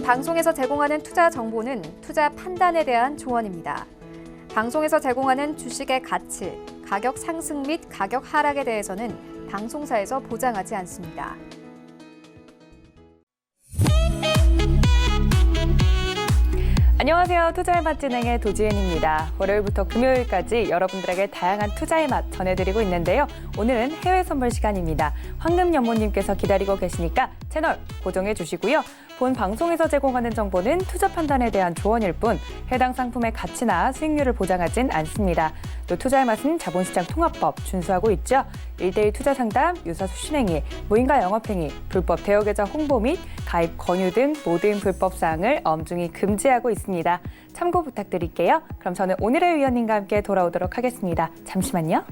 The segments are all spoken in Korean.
방송에서 제공하는 투자 정보는 투자 판단에 대한 조언입니다. 방송에서 제공하는 주식의 가치, 가격 상승 및 가격 하락에 대해서는 방송사에서 보장하지 않습니다. 안녕하세요. 투자의 맛 진행의 도지은입니다. 월요일부터 금요일까지 여러분들에게 다양한 투자의 맛 전해드리고 있는데요. 오늘은 해외 선물 시간입니다. 황금연모님께서 기다리고 계시니까 채널 고정해 주시고요. 본 방송에서 제공하는 정보는 투자 판단에 대한 조언일 뿐 해당 상품의 가치나 수익률을 보장하진 않습니다. 또 투자의 맛은 자본시장 통합법 준수하고 있죠. 1:1 투자 상담, 유사수 실행위, 무인가 영업행위, 불법 대여계좌 홍보 및 가입 권유 등 모든 불법 사항을 엄중히 금지하고 있습니다. 참고 부탁드릴게요. 그럼 저는 오늘의 위원님과 함께 돌아오도록 하겠습니다. 잠시만요.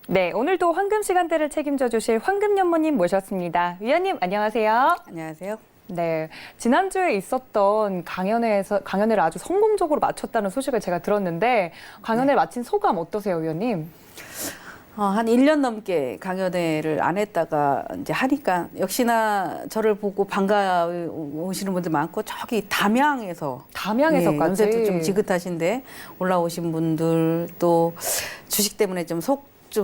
네, 오늘도 황금 시간대를 책임져 주실 황금연모님 모셨습니다. 위원님 안녕하세요. 안녕하세요. 네, 지난주에 있었던 강연을 아주 성공적으로 마쳤다는 소식을 제가 들었는데 강연을 마친 소감 어떠세요, 위원님? 한 1년 넘게 강연회를 안 했다가 이제 하니까 역시나 저를 보고 반가우시는 분들 많고 저기 담양에서까지 연세도 좀 지긋하신데 올라오신 분들 또 주식 때문에 좀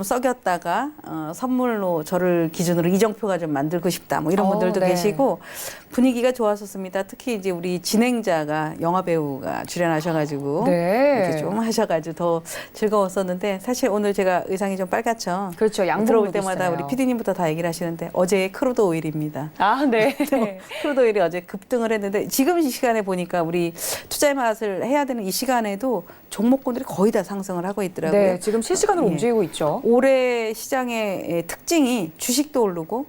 썩였다가 선물로 저를 기준으로 이정표가 좀 만들고 싶다 뭐 이런 분들도 네. 계시고 분위기가 좋았었습니다. 특히 이제 우리 진행자가 영화 배우가 출연하셔가지고 네. 이렇게 좀 하셔가지고 더 즐거웠었는데 사실 오늘 제가 의상이 좀 빨갛죠. 그렇죠. 양복 들어올 때마다 있어요. 우리 PD님부터 다 얘기를 하시는데 어제 크루드 오일입니다. 아, 네. 크루드 오일이 어제 급등을 했는데 지금 이 시간에 보니까 우리 투자의 맛을 해야 되는 이 시간에도 종목군들이 거의 다 상승을 하고 있더라고요. 네, 지금 실시간으로 예. 움직이고 있죠. 올해 시장의 특징이 주식도 오르고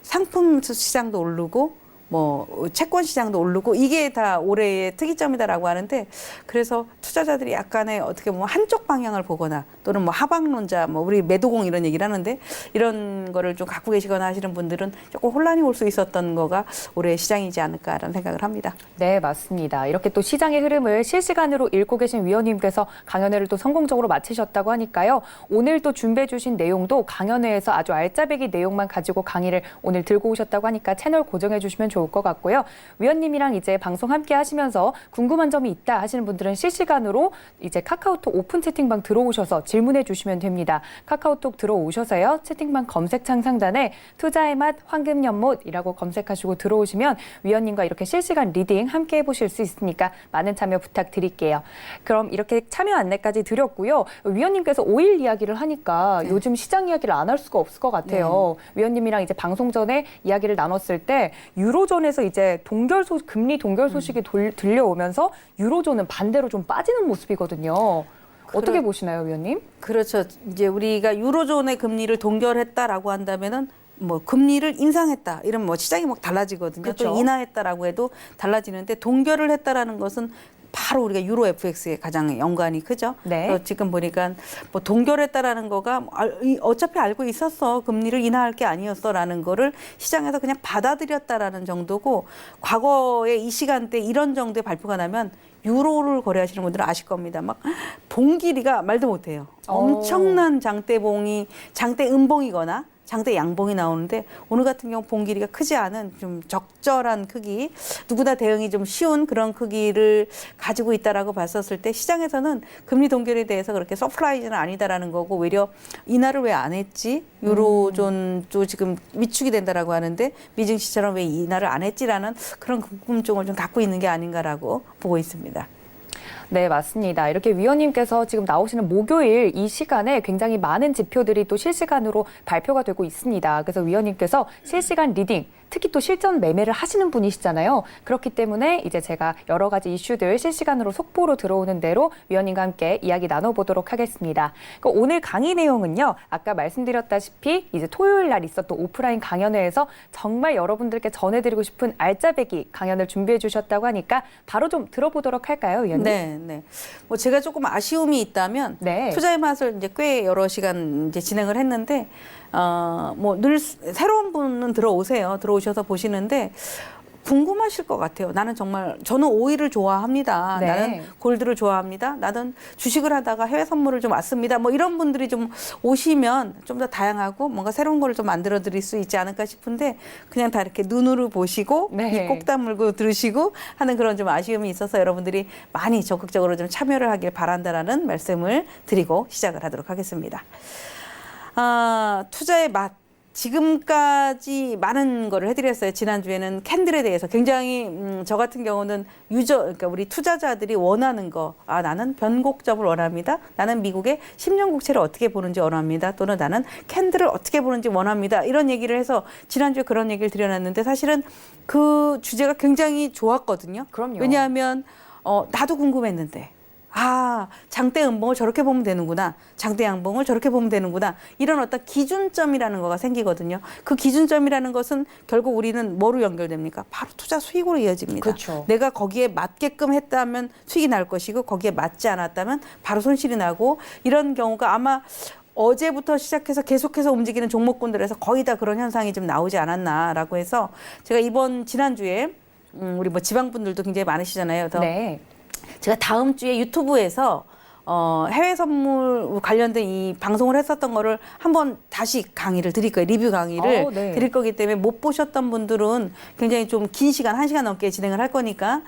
상품 시장도 오르고 뭐 채권 시장도 오르고 이게 다 올해의 특이점이다라고 하는데 그래서 투자자들이 약간의 어떻게 보면 한쪽 방향을 보거나 또는 뭐 하방론자 뭐 우리 매도공 이런 얘기를 하는데 이런 거를 좀 갖고 계시거나 하시는 분들은 조금 혼란이 올 수 있었던 거가 올해 시장이지 않을까라는 생각을 합니다. 네, 맞습니다. 이렇게 또 시장의 흐름을 실시간으로 읽고 계신 위원님께서 강연회를 또 성공적으로 마치셨다고 하니까요. 오늘 또 준비해 주신 내용도 강연회에서 아주 알짜배기 내용만 가지고 강의를 오늘 들고 오셨다고 하니까 채널 고정해 주시면 좋을 것 같고요. 위원님이랑 이제 방송 함께 하시면서 궁금한 점이 있다 하시는 분들은 실시간으로 이제 카카오톡 오픈 채팅방 들어오셔서 질문해 주시면 됩니다. 카카오톡 들어오셔서요. 채팅방 검색창 상단에 투자의 맛 황금연못이라고 검색하시고 들어오시면 위원님과 이렇게 실시간 리딩 함께 해보실 수 있으니까 많은 참여 부탁드릴게요. 그럼 이렇게 참여 안내까지 드렸고요. 위원님께서 오일 이야기를 하니까 네. 요즘 시장 이야기를 안 할 수가 없을 것 같아요. 위원님이랑 이제 방송 전에 이야기를 나눴을 때 유로존에서 이제 금리 동결 소식이 들려오면서 유로존은 반대로 좀 빠지는 모습이거든요. 어떻게 보시나요, 위원님? 그렇죠. 이제 우리가 유로존의 금리를 동결했다라고 한다면은 뭐 금리를 인상했다 이런 뭐 시장이 막 달라지거든요. 그렇죠. 또 인하했다라고 해도 달라지는데 동결을 했다라는 것은 바로 우리가 유로 FX에 가장 연관이 크죠. 네. 그래서 지금 보니까 뭐 동결했다라는 거가 어차피 알고 있었어. 금리를 인하할 게 아니었어라는 거를 시장에서 그냥 받아들였다라는 정도고 과거에 이 시간대 이런 정도의 발표가 나면 유로를 거래하시는 분들은 아실 겁니다. 막 봉길이가 말도 못해요. 엄청난 장대 음봉이거나 장대 양봉이 나오는데 오늘 같은 경우 봉길이가 크지 않은 좀 적절한 크기, 누구나 대응이 좀 쉬운 그런 크기를 가지고 있다라고 봤었을 때 시장에서는 금리 동결에 대해서 그렇게 서프라이즈는 아니다라는 거고 오히려 인하를 왜 안 했지? 유로존도 지금 위축이 된다라고 하는데 미증시처럼 왜 인하를 안 했지라는 그런 궁금증을 좀 갖고 있는 게 아닌가라고 보고 있습니다. 네, 맞습니다. 이렇게 위원님께서 지금 나오시는 목요일 이 시간에 굉장히 많은 지표들이 또 실시간으로 발표가 되고 있습니다. 그래서 위원님께서 실시간 리딩, 특히 또 실전 매매를 하시는 분이시잖아요. 그렇기 때문에 이제 제가 여러 가지 이슈들 실시간으로 속보로 들어오는 대로 위원님과 함께 이야기 나눠보도록 하겠습니다. 오늘 강의 내용은요. 아까 말씀드렸다시피 이제 토요일 날 있었던 오프라인 강연회에서 정말 여러분들께 전해드리고 싶은 알짜배기 강연을 준비해 주셨다고 하니까 바로 좀 들어보도록 할까요, 위원님? 네. 뭐 제가 조금 아쉬움이 있다면 네. 투자의 맛을 이제 꽤 여러 시간 이제 진행을 했는데 뭐 늘 새로운 분은 들어오셔서 보시는데 궁금하실 것 같아요. 나는 정말 저는 오일을 좋아합니다. 네. 나는 골드를 좋아합니다. 나는 주식을 하다가 해외 선물을 좀 왔습니다. 뭐 이런 분들이 좀 오시면 좀 더 다양하고 뭔가 새로운 거를 좀 만들어 드릴 수 있지 않을까 싶은데 그냥 다 이렇게 눈으로 보시고 네. 입 꼭 다물고 들으시고 하는 그런 좀 아쉬움이 있어서 여러분들이 많이 적극적으로 좀 참여를 하길 바란다라는 말씀을 드리고 시작을 하도록 하겠습니다. 투자의 맛. 지금까지 많은 거를 해드렸어요. 지난주에는 캔들에 대해서 굉장히 저 같은 경우는 그러니까 우리 투자자들이 원하는 거, 나는 변곡점을 원합니다. 나는 미국의 10년 국채를 어떻게 보는지 원합니다. 또는 나는 캔들을 어떻게 보는지 원합니다. 이런 얘기를 해서 지난주에 그런 얘기를 드려놨는데 사실은 그 주제가 굉장히 좋았거든요. 그럼요. 왜냐하면 나도 궁금했는데. 장대 음봉을 저렇게 보면 되는구나. 장대 양봉을 저렇게 보면 되는구나. 이런 어떤 기준점이라는 거가 생기거든요. 그 기준점이라는 것은 결국 우리는 뭐로 연결됩니까? 바로 투자 수익으로 이어집니다. 그렇죠. 내가 거기에 맞게끔 했다면 수익이 날 것이고 거기에 맞지 않았다면 바로 손실이 나고 이런 경우가 아마 어제부터 시작해서 계속해서 움직이는 종목군들에서 거의 다 그런 현상이 좀 나오지 않았나라고 해서 제가 지난주에 우리 뭐 지방분들도 굉장히 많으시잖아요. 네. 제가 다음 주에 유튜브에서 해외 선물 관련된 이 방송을 했었던 거를 한번 다시 강의를 드릴 거예요. 리뷰 강의를 네. 드릴 거기 때문에 못 보셨던 분들은 굉장히 좀 긴 시간, 1시간 넘게 진행을 할 거니까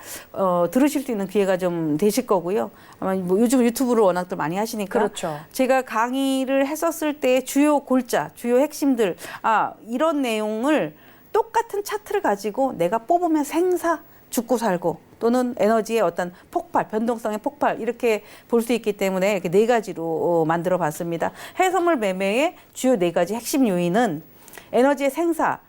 들으실 수 있는 기회가 좀 되실 거고요. 아마 뭐 요즘 유튜브를 워낙들 많이 하시니까 그렇죠. 제가 강의를 했었을 때 주요 골자, 주요 핵심들 이런 내용을 똑같은 차트를 가지고 내가 뽑으면 생사, 죽고 살고 또는 에너지의 어떤 폭발, 변동성의 폭발 이렇게 볼 수 있기 때문에 이렇게 4가지로 만들어 봤습니다. 해외 선물 매매의 주요 4가지 핵심 요인은 에너지의 생사,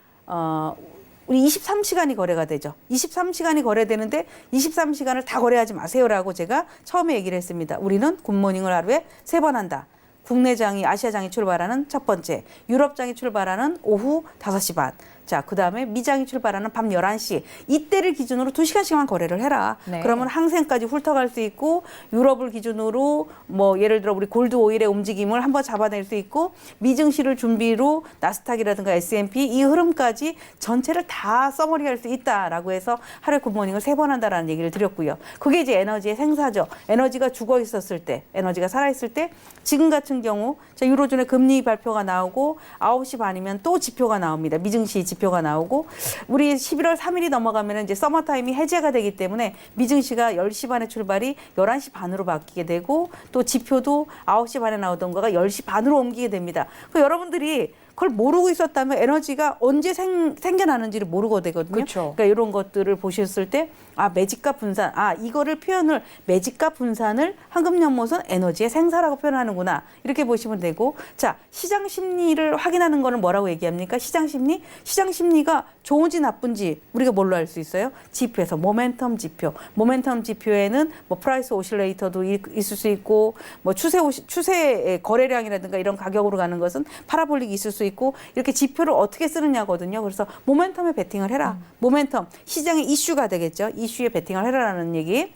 우리 23시간이 거래가 되죠. 23시간이 거래되는데 23시간을 다 거래하지 마세요라고 제가 처음에 얘기를 했습니다. 우리는 굿모닝을 하루에 3번 한다. 국내장이 아시아장이 출발하는 첫 번째, 유럽장이 출발하는 오후 5시 반. 자, 그다음에 미장이 출발하는 밤 11시. 이때를 기준으로 2시간씩만 거래를 해라. 네. 그러면 항생까지 훑어갈 수 있고 유럽을 기준으로 뭐 예를 들어 우리 골드 오일의 움직임을 한번 잡아낼 수 있고 미증시를 준비로 나스닥이라든가 S&P 이 흐름까지 전체를 다 써머리할 수 있다라고 해서 하루에 굿모닝을 3번 한다라는 얘기를 드렸고요. 그게 이제 에너지의 생사죠. 에너지가 죽어 있었을 때, 에너지가 살아 있을 때 지금 같은 경우 자, 유로존의 금리 발표가 나오고 9시 반이면 또 지표가 나옵니다. 미증시 지표가 나오고 우리 11월 3일이 넘어가면 이제 서머타임이 해제가 되기 때문에 미증시가 10시 반에 출발이 11시 반으로 바뀌게 되고 또 지표도 9시 반에 나오던 거가 10시 반으로 옮기게 됩니다. 그 여러분들이 그걸 모르고 있었다면 에너지가 언제 생겨나는지를 모르고 되거든요. 그렇죠. 그러니까 이런 것들을 보셨을 때 매집과 분산, 이거를 표현을 매집과 분산을 황금연못은 에너지의 생사라고 표현하는구나 이렇게 보시면 되고 자 시장 심리를 확인하는 거는 뭐라고 얘기합니까? 시장 심리? 시장 심리가 좋은지 나쁜지 우리가 뭘로 알 수 있어요? 지표에서 모멘텀 지표. 모멘텀 지표에는 뭐 프라이스 오실레이터도 있을 수 있고 뭐 추세 거래량이라든가 이런 가격으로 가는 것은 파라볼릭이 있을 수 있고 이렇게 지표를 어떻게 쓰느냐거든요. 그래서 모멘텀에 베팅을 해라. 모멘텀 시장의 이슈가 되겠죠. 이슈에 베팅을 해라라는 얘기.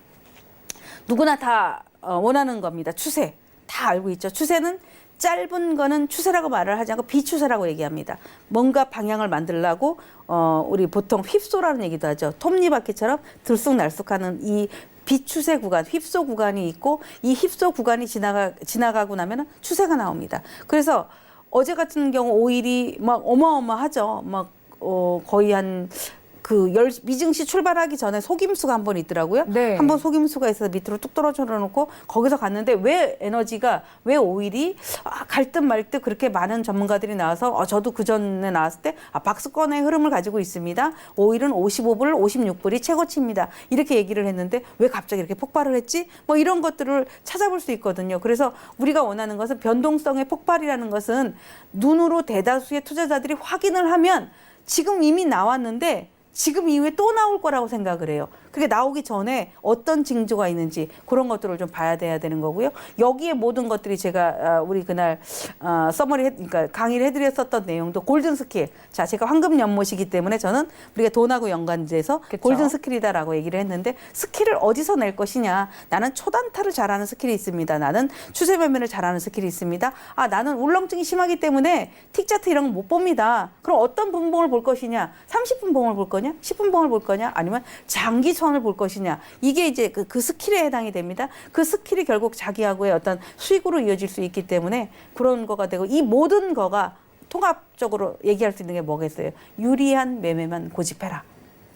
누구나 다 원하는 겁니다. 추세 다 알고 있죠. 추세는 짧은 거는 추세라고 말을 하지 않고 비추세라고 얘기합니다. 뭔가 방향을 만들려고 우리 보통 휩소라는 얘기도 하죠. 톱니바퀴처럼 들쑥날쑥하는 이 비추세 구간, 휩소 구간이 있고 이 휩소 구간이 지나가고 나면 추세가 나옵니다. 그래서 어제 같은 경우 오일이 막 어마어마하죠. 막 거의 한 미증시 출발하기 전에 속임수가 한 번 있더라고요. 네. 한 번 속임수가 있어서 밑으로 뚝 떨어져 놓고 거기서 갔는데 왜 오일이 갈 듯 말 듯 그렇게 많은 전문가들이 나와서 저도 그 전에 나왔을 때 박스권의 흐름을 가지고 있습니다. 오일은 55불, 56불이 최고치입니다. 이렇게 얘기를 했는데 왜 갑자기 이렇게 폭발을 했지? 뭐 이런 것들을 찾아볼 수 있거든요. 그래서 우리가 원하는 것은 변동성의 폭발이라는 것은 눈으로 대다수의 투자자들이 확인을 하면 지금 이미 나왔는데 지금 이후에 또 나올 거라고 생각을 해요. 그게 나오기 전에 어떤 징조가 있는지 그런 것들을 좀 봐야 돼야 되는 거고요. 여기에 모든 것들이 제가 우리 그날 그러니까 강의를 해드렸었던 내용도 골든 스킬. 자, 제가 황금 연못이기 때문에 저는 우리가 돈하고 연관돼서 그쵸. 골든 스킬이다라고 얘기를 했는데 스킬을 어디서 낼 것이냐. 나는 초단타를 잘하는 스킬이 있습니다. 나는 추세 매매를 잘하는 스킬이 있습니다. 아, 나는 울렁증이 심하기 때문에 틱차트 이런 거 못 봅니다. 그럼 어떤 분봉을 볼 것이냐? 30분 봉을 볼 거냐? 10분 봉을 볼 거냐? 아니면 장기선을 볼 것이냐? 이게 이제 그 스킬에 해당이 됩니다. 그 스킬이 결국 자기하고의 어떤 수익으로 이어질 수 있기 때문에 그런 거가 되고 이 모든 거가 통합적으로 얘기할 수 있는 게 뭐겠어요? 유리한 매매만 고집해라.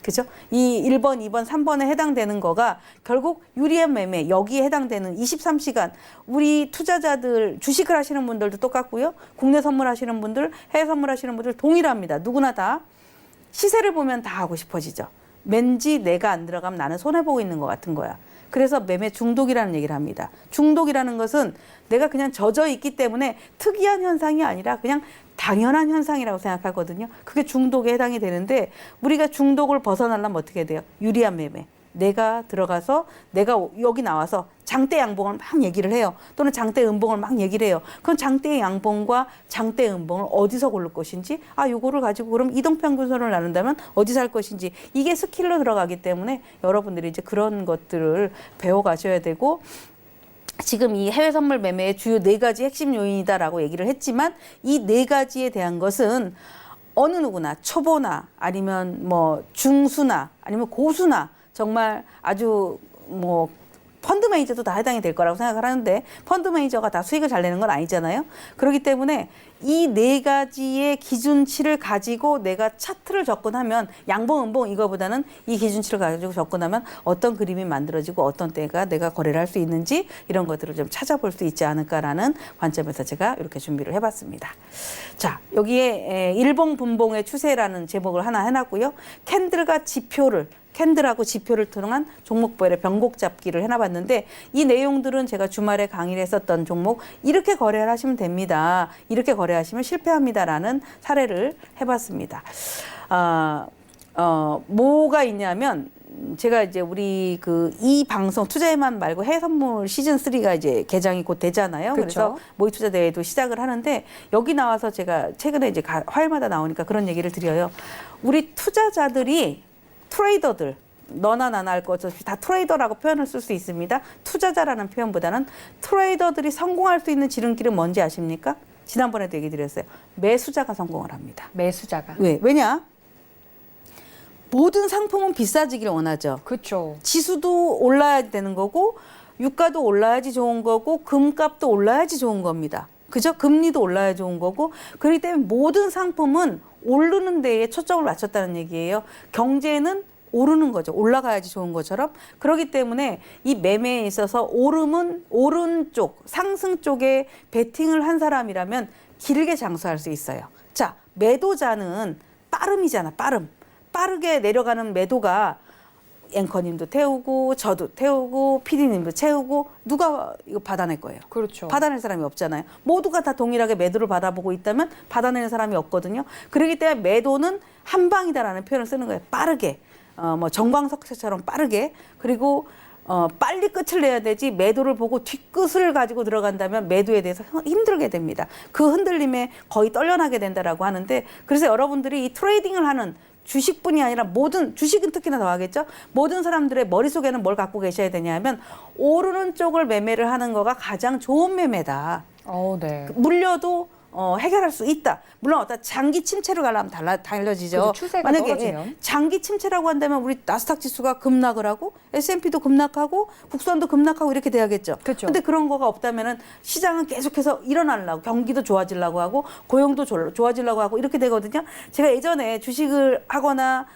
그죠? 이 1번, 2번, 3번에 해당되는 거가 결국 유리한 매매, 여기에 해당되는 23시간 우리 투자자들 주식을 하시는 분들도 똑같고요. 국내 선물하시는 분들, 해외 선물하시는 분들 동일합니다. 누구나 다 시세를 보면 다 하고 싶어지죠. 왠지 내가 안 들어가면 나는 손해보고 있는 것 같은 거야. 그래서 매매 중독이라는 얘기를 합니다. 중독이라는 것은 내가 그냥 젖어 있기 때문에 특이한 현상이 아니라 그냥 당연한 현상이라고 생각하거든요. 그게 중독에 해당이 되는데 우리가 중독을 벗어나려면 어떻게 돼요? 유리한 매매. 내가 들어가서 내가 여기 나와서 장대 양봉을 막 얘기를 해요. 또는 장대 음봉을 막 얘기를 해요. 그럼 장대 양봉과 장대 음봉을 어디서 고를 것인지, 아, 요거를 가지고 그럼 이동평균선을 나눈다면 어디서 할 것인지, 이게 스킬로 들어가기 때문에 여러분들이 이제 그런 것들을 배워가셔야 되고, 지금 이 해외 선물 매매의 주요 4가지 핵심 요인이다라고 얘기를 했지만 이 4가지에 대한 것은 어느 누구나 초보나 아니면 뭐 중수나 아니면 고수나 정말 아주 뭐 펀드 매니저도 다 해당이 될 거라고 생각을 하는데 펀드 매니저가 다 수익을 잘 내는 건 아니잖아요. 그렇기 때문에 이 4가지의 기준치를 가지고 내가 차트를 접근하면 양봉, 음봉 이거보다는 이 기준치를 가지고 접근하면 어떤 그림이 만들어지고 어떤 때가 내가 거래를 할 수 있는지 이런 것들을 좀 찾아볼 수 있지 않을까라는 관점에서 제가 이렇게 준비를 해봤습니다. 자, 여기에 일봉, 분봉의 추세라는 제목을 하나 해놨고요. 캔들하고 지표를 통한 종목별의 변곡 잡기를 해놔봤는데 이 내용들은 제가 주말에 강의를 했었던 종목 이렇게 거래를 하시면 됩니다. 이렇게 거래하시면 실패합니다라는 사례를 해봤습니다. 뭐가 있냐면 제가 이제 우리 이 방송 투자에만 말고 해외 선물 시즌 3가 이제 개장이 곧 되잖아요. 그쵸. 그래서 모의 투자 대회도 시작을 하는데 여기 나와서 제가 최근에 이제 화요일마다 나오니까 그런 얘기를 드려요. 우리 투자자들이 트레이더들 너나 나나 할 것 없이 다 트레이더라고 표현을 쓸 수 있습니다. 투자자라는 표현보다는 트레이더들이 성공할 수 있는 지름길은 뭔지 아십니까? 지난번에도 얘기 드렸어요. 매수자가 성공을 합니다. 매수자가. 왜냐? 모든 상품은 비싸지기를 원하죠. 그렇죠. 지수도 올라야 되는 거고 유가도 올라야지 좋은 거고 금값도 올라야지 좋은 겁니다. 그죠? 금리도 올라야 좋은 거고 그렇기 때문에 모든 상품은 오르는 데에 초점을 맞췄다는 얘기예요. 경제는 오르는 거죠. 올라가야지 좋은 것처럼. 그렇기 때문에 이 매매에 있어서 오름은 오른쪽, 상승 쪽에 베팅을 한 사람이라면 길게 장수할 수 있어요. 자, 매도자는 빠름이잖아, 빠름. 빠르게 내려가는 매도가 앵커님도 태우고 저도 태우고 PD님도 채우고 누가 이거 받아낼 거예요? 그렇죠. 받아낼 사람이 없잖아요. 모두가 다 동일하게 매도를 받아보고 있다면 받아내는 사람이 없거든요. 그렇기 때문에 매도는 한 방이다라는 표현을 쓰는 거예요. 빠르게. 뭐 정광석처럼 빠르게. 그리고 빨리 끝을 내야 되지 매도를 보고 뒷끝을 가지고 들어간다면 매도에 대해서 힘들게 됩니다. 그 흔들림에 거의 떨려나게 된다라고 하는데 그래서 여러분들이 이 트레이딩을 하는 주식뿐이 아니라 모든 주식은 특히나 더 하겠죠. 모든 사람들의 머릿속에는 뭘 갖고 계셔야 되냐면 오르는 쪽을 매매를 하는 거가 가장 좋은 매매다. 네. 물려도 해결할 수 있다. 물론 어떤 장기 침체로 가려면 달라지죠. 그래서 추세가 만약에 떨어지면. 장기 침체라고 한다면 우리 나스닥 지수가 급락을 하고 S&P도 급락하고 국선도 급락하고 이렇게 돼야겠죠. 그렇죠. 근데 그런 거가 없다면은 시장은 계속해서 일어나려고 경기도 좋아지려고 하고 고용도 좋아지려고 하고 이렇게 되거든요. 제가 예전에 주식을 하거나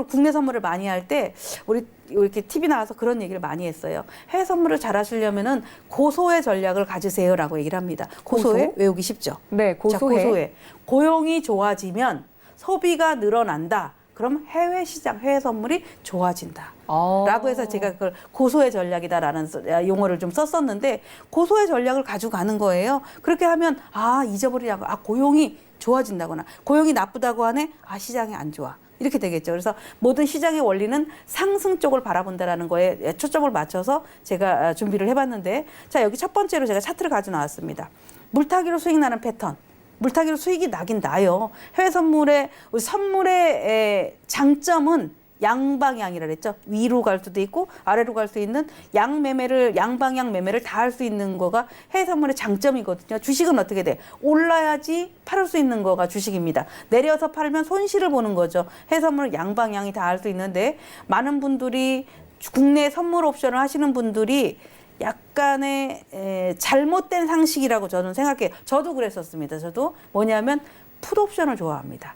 국내 선물을 많이 할 때 우리 이렇게 TV 나와서 그런 얘기를 많이 했어요. 해외 선물을 잘 하시려면은 고소의 전략을 가지세요라고 얘기를 합니다. 고소해? 고소? 외우기 쉽죠? 네, 고소해. 자, 고소해. 고용이 좋아지면 소비가 늘어난다. 그럼 해외 시장, 해외 선물이 좋아진다. 라고 해서 제가 그걸 고소의 전략이다라는 용어를 좀 썼었는데 고소의 전략을 가지고 가는 거예요. 그렇게 하면 잊어버리라고. 고용이 좋아진다거나 고용이 나쁘다고 하네. 시장이 안 좋아. 이렇게 되겠죠. 그래서 모든 시장의 원리는 상승 쪽을 바라본다라는 거에 초점을 맞춰서 제가 준비를 해봤는데, 자, 여기 첫 번째로 제가 차트를 가져 나왔습니다. 물타기로 수익 나는 패턴. 물타기로 수익이 나긴 나요. 해외 선물의 우리 선물의 장점은 양방향이라 그랬죠. 위로 갈 수도 있고 아래로 갈 수 있는 양방향 매매를 다 할 수 있는 거가 해외 선물의 장점이거든요. 주식은 어떻게 돼? 올라야지 팔을 수 있는 거가 주식입니다. 내려서 팔면 손실을 보는 거죠. 해외 선물은 양방향이 다 할 수 있는데, 많은 분들이 국내 선물 옵션을 하시는 분들이 약간의 잘못된 상식이라고 저는 생각해요. 저도 그랬었습니다. 저도 뭐냐면 풋 옵션을 좋아합니다.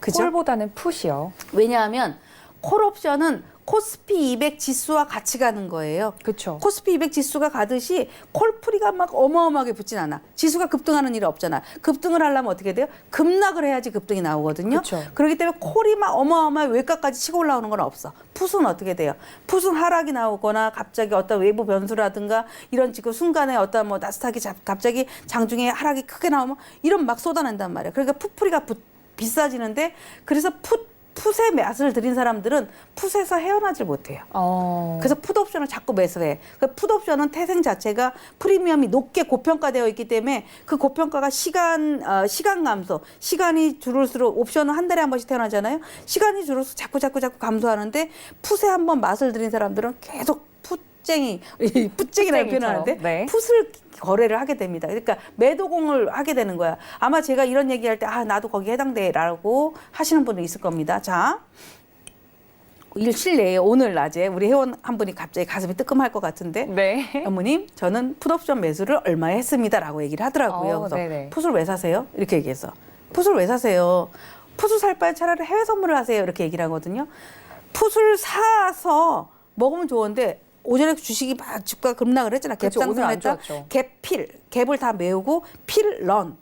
그죠? 콜보다는 풋이요. 왜냐하면 콜 옵션은 코스피 200 지수와 같이 가는 거예요. 그렇죠. 코스피 200 지수가 가듯이 콜프리가 막 어마어마하게 붙진 않아. 지수가 급등하는 일이 없잖아. 급등을 하려면 어떻게 돼요? 급락을 해야지 급등이 나오거든요. 그쵸. 그렇기 때문에 콜이 막 어마어마하게 외곽까지 치고 올라오는 건 없어. 풋은 어떻게 돼요? 풋은 하락이 나오거나 갑자기 어떤 외부 변수라든가 이런 지금 순간에 어떤 뭐 나스닥이 갑자기 장중에 하락이 크게 나오면 이런 막 쏟아낸단 말이에요. 그러니까 풋프리가 비싸지는데, 그래서 풋의 맛을 들인 사람들은 풋에서 헤어나질 못해요. 그래서 풋옵션을 자꾸 매수해. 그 풋옵션은 태생 자체가 프리미엄이 높게 고평가되어 있기 때문에 그 고평가가 시간 감소, 시간이 줄을수록, 옵션은 한 달에 한 번씩 태어나잖아요. 시간이 줄을수록 자꾸 감소하는데, 풋에 한번 맛을 들인 사람들은 계속 풋쟁이라고 표현하는데, 네. 풋을 거래를 하게 됩니다. 그러니까 매도공을 하게 되는 거야. 아마 제가 이런 얘기할 때 나도 거기에 해당돼라고 하시는 분도 있을 겁니다. 자, 실내에 오늘 낮에 우리 회원 한 분이 갑자기 가슴이 뜨끔할 것 같은데, 네. 어머님, 저는 풋옵션 매수를 얼마에 했습니다라고 얘기를 하더라고요. 그래서 네네. 풋을 왜 사세요? 이렇게 얘기했어. 풋을 왜 사세요? 풋을 살 바에 차라리 해외 선물을 하세요. 이렇게 얘기를 하거든요. 풋을 사서 먹으면 좋은데, 오전에 주식이 막 주가 급락을 했잖아. 갭 그렇죠. 오늘 상승을 안 했다. 좋았죠. 갭을 다 메우고 런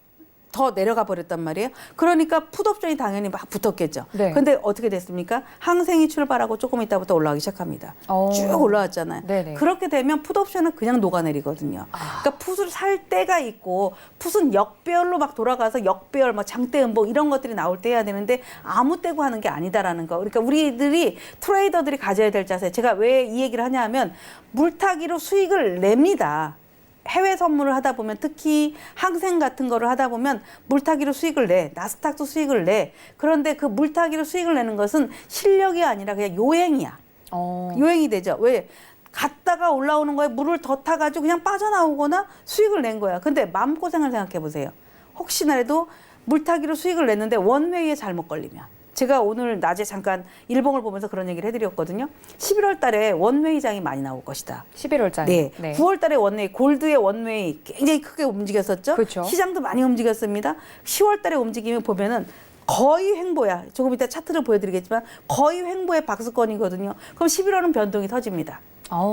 더 내려가 버렸단 말이에요. 그러니까 풋옵션이 당연히 막 붙었겠죠. 네. 근데 어떻게 됐습니까? 항생이 출발하고 조금 있다부터 올라가기 시작합니다. 쭉 올라왔잖아요. 네네. 그렇게 되면 풋옵션은 그냥 녹아내리거든요. 그러니까 풋을 살 때가 있고, 풋은 역배열로 막 돌아가서 역배열, 뭐 장대음봉 이런 것들이 나올 때 해야 되는데, 아무 때고 하는 게 아니다라는 거. 그러니까 우리들이, 트레이더들이 가져야 될 자세. 제가 왜 이 얘기를 하냐면, 물타기로 수익을 냅니다. 해외 선물을 하다 보면, 특히 항생 같은 거를 하다 보면 물타기로 수익을 내. 나스닥도 수익을 내. 그런데 그 물타기로 수익을 내는 것은 실력이 아니라 그냥 요행이야. 요행이 되죠. 왜? 갔다가 올라오는 거에 물을 더 타가지고 그냥 빠져나오거나 수익을 낸 거야. 근데 마음고생을 생각해 보세요. 혹시나라도 물타기로 수익을 냈는데 원웨이에 잘못 걸리면. 제가 오늘 낮에 잠깐 일봉을 보면서 그런 얘기를 해드렸거든요. 11월 달에 원웨이장이 많이 나올 것이다. 11월 달. 네. 9월 달에 원웨이, 골드의 원웨이 굉장히 크게 움직였었죠. 그렇죠. 시장도 많이 움직였습니다. 10월 달에 움직임을 보면은 거의 횡보야. 조금 이따 차트를 보여드리겠지만 거의 횡보의 박스권이거든요. 그럼 11월은 변동이 터집니다.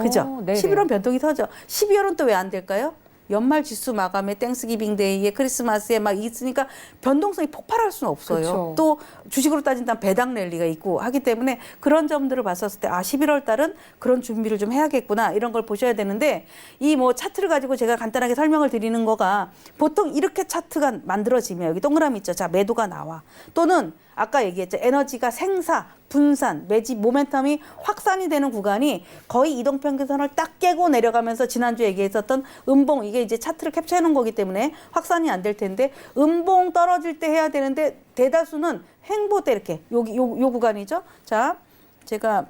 그죠? 네네. 11월은 변동이 터져. 12월은 또 왜 안 될까요? 연말 지수 마감에 땡스기빙 데이에 크리스마스에 막 있으니까 변동성이 폭발할 수는 없어요. 그쵸. 또 주식으로 따진다면 배당 랠리가 있고 하기 때문에 그런 점들을 봤었을 때 11월 달은 그런 준비를 좀 해야겠구나, 이런 걸 보셔야 되는데, 이 뭐 차트를 가지고 제가 간단하게 설명을 드리는 거가, 보통 이렇게 차트가 만들어지면 여기 동그라미 있죠. 자, 매도가 나와. 또는 아까 얘기했죠. 에너지가 생사, 분산, 매집, 모멘텀이 확산이 되는 구간이 거의 이동평균선을 딱 깨고 내려가면서, 지난주에 얘기했었던 음봉, 이게 이제 차트를 캡처해 놓은 거기 때문에 확산이 안 될 텐데, 음봉 떨어질 때 해야 되는데, 대다수는 횡보 때 이렇게 요 구간이죠. 자, 제가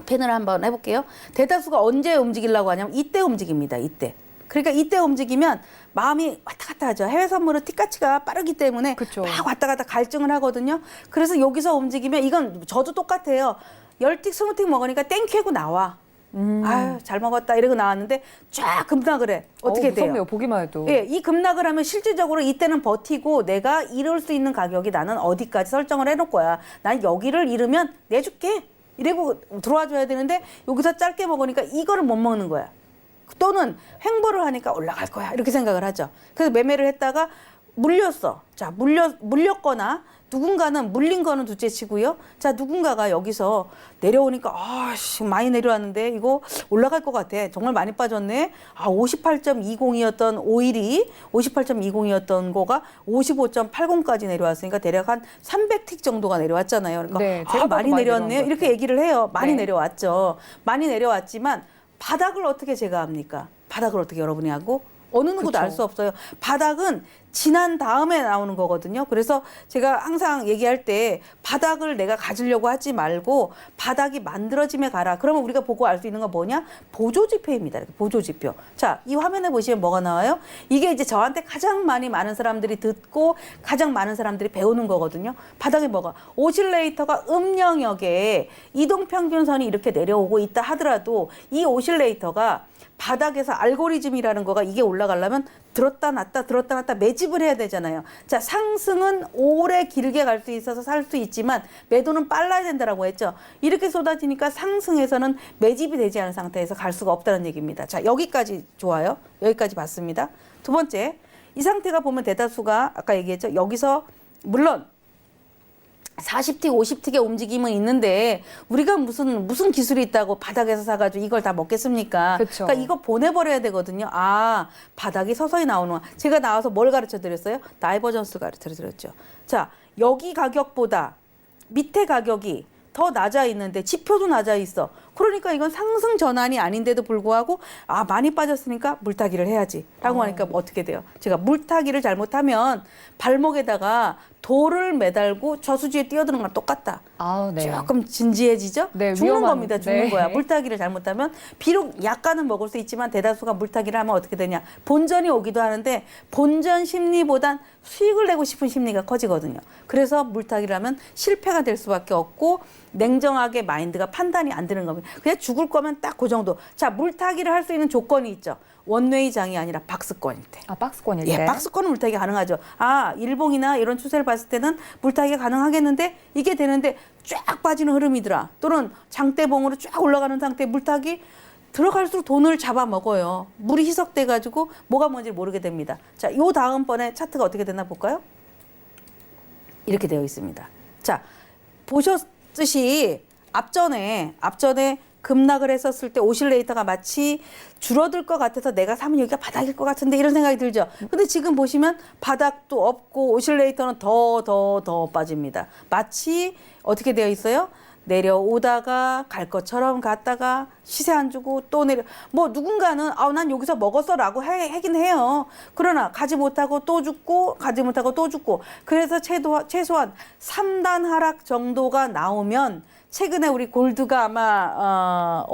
펜을 한번 해볼게요. 대다수가 언제 움직이려고 하냐면 이때 움직입니다. 이때. 그러니까 이때 움직이면 마음이 왔다 갔다 하죠. 해외 선물은 티까치가 빠르기 때문에 그쵸. 막 왔다 갔다 갈증을 하거든요. 그래서 여기서 움직이면, 이건 저도 똑같아요. 10틱, 20틱 먹으니까 땡큐 하고 나와. 아유, 잘 먹었다 이러고 나왔는데 쫙 급락을 해. 어떻게 돼요? 무섭네요. 보기만 해도. 예, 이 급락을 하면 실질적으로 이때는 버티고, 내가 이룰 수 있는 가격이 나는 어디까지 설정을 해놓을 거야. 난 여기를 잃으면 내줄게. 이러고 들어와 줘야 되는데, 여기서 짧게 먹으니까 이거를 못 먹는 거야. 또는 횡보를 하니까 올라갈 거야, 이렇게 생각을 하죠. 그래서 매매를 했다가 물렸어. 자, 물렸거나 누군가는 물린 거는 둘째치고요. 자, 누군가가 여기서 내려오니까 많이 내려왔는데 이거 올라갈 것 같아. 정말 많이 빠졌네. 58.20이었던 오일이 58.20이었던 거가 55.80까지 내려왔으니까 대략 한 300틱 정도가 내려왔잖아요. 그러니까 네, 제가 많이 봐도 내려왔네요. 내려온 것 이렇게 같아요. 얘기를 해요. 많이 네. 내려왔죠. 많이 내려왔지만 바닥을 어떻게 제거합니까? 바닥을 어떻게 여러분이 하고? 어느 누구도 그쵸. 알 수 없어요. 바닥은 지난 다음에 나오는 거거든요. 그래서 제가 항상 얘기할 때 바닥을 내가 가지려고 하지 말고 바닥이 만들어짐에 가라. 그러면 우리가 보고 알 수 있는 건 뭐냐? 보조지표입니다. 이렇게 보조지표. 자, 이 화면에 보시면 뭐가 나와요? 이게 이제 저한테 가장 많은 사람들이 듣고 가장 많은 사람들이 배우는 거거든요. 바닥에 뭐가? 오실레이터가 음영역에 이동평균선이 이렇게 내려오고 있다 하더라도 이 오실레이터가 바닥에서 알고리즘이라는 거가 이게 올라가려면 들었다 놨다 매집을 해야 되잖아요. 자, 상승은 오래 길게 갈 수 있어서 살 수 있지만 매도는 빨라야 된다라고 했죠. 이렇게 쏟아지니까 상승에서는 매집이 되지 않은 상태에서 갈 수가 없다는 얘기입니다. 자, 여기까지 좋아요. 여기까지 봤습니다. 두 번째, 이 상태가 보면 대다수가 아까 얘기했죠. 여기서 물론 40틱, 50틱의 움직임은 있는데 우리가 무슨 기술이 있다고 바닥에서 사가지고 이걸 다 먹겠습니까? 그쵸. 그러니까 이거 보내버려야 되거든요. 바닥이 서서히 나오는구나. 제가 나와서 뭘 가르쳐 드렸어요? 다이버전스를 가르쳐 드렸죠. 자, 여기 가격보다 밑에 가격이 더 낮아 있는데 지표도 낮아 있어. 그러니까 이건 상승 전환이 아닌데도 불구하고 많이 빠졌으니까 물타기를 해야지 라고 하니까 어떻게 돼요? 제가 물타기를 잘못하면 발목에다가 돌을 매달고 저수지에 뛰어드는 거랑 똑같다. 네. 조금 진지해지죠? 네, 죽는 위험한, 겁니다. 죽는 네. 거야. 물타기를 잘못하면 비록 약간은 먹을 수 있지만 대다수가 물타기를 하면 어떻게 되냐. 본전이 오기도 하는데 본전 심리보단 수익을 내고 싶은 심리가 커지거든요. 그래서 물타기를 하면 실패가 될 수밖에 없고 냉정하게 마인드가 판단이 안 되는 겁니다. 그냥 죽을 거면 딱 그 정도. 자, 물타기를 할 수 있는 조건이 있죠. 원웨이장이 아니라 박스권일 때. 박스권일 때. 예, 박스권은 물타기 가능하죠. 일봉이나 이런 추세를 봤을 때는 물타기가 가능하겠는데 이게 되는데 쫙 빠지는 흐름이더라. 또는 장대봉으로 쫙 올라가는 상태에 물타기 들어갈수록 돈을 잡아먹어요. 물이 희석돼가지고 뭐가 뭔지 모르게 됩니다. 자, 요 다음번에 차트가 어떻게 되나 볼까요? 이렇게 되어 있습니다. 자, 보셨듯이 앞전에 급락을 했었을 때 오실레이터가 마치 줄어들 것 같아서 내가 사면 여기가 바닥일 것 같은데 이런 생각이 들죠. 근데 지금 보시면 바닥도 없고 오실레이터는 더 빠집니다. 마치 어떻게 되어 있어요? 내려오다가 갈 것처럼 갔다가 시세 안 주고 또 내려. 누군가는 난 여기서 먹었어라고 하긴 해요. 그러나 가지 못하고 또 죽고 가지 못하고 또 죽고. 그래서 최소한 3단 하락 정도가 나오면 최근에 우리 골드가 아마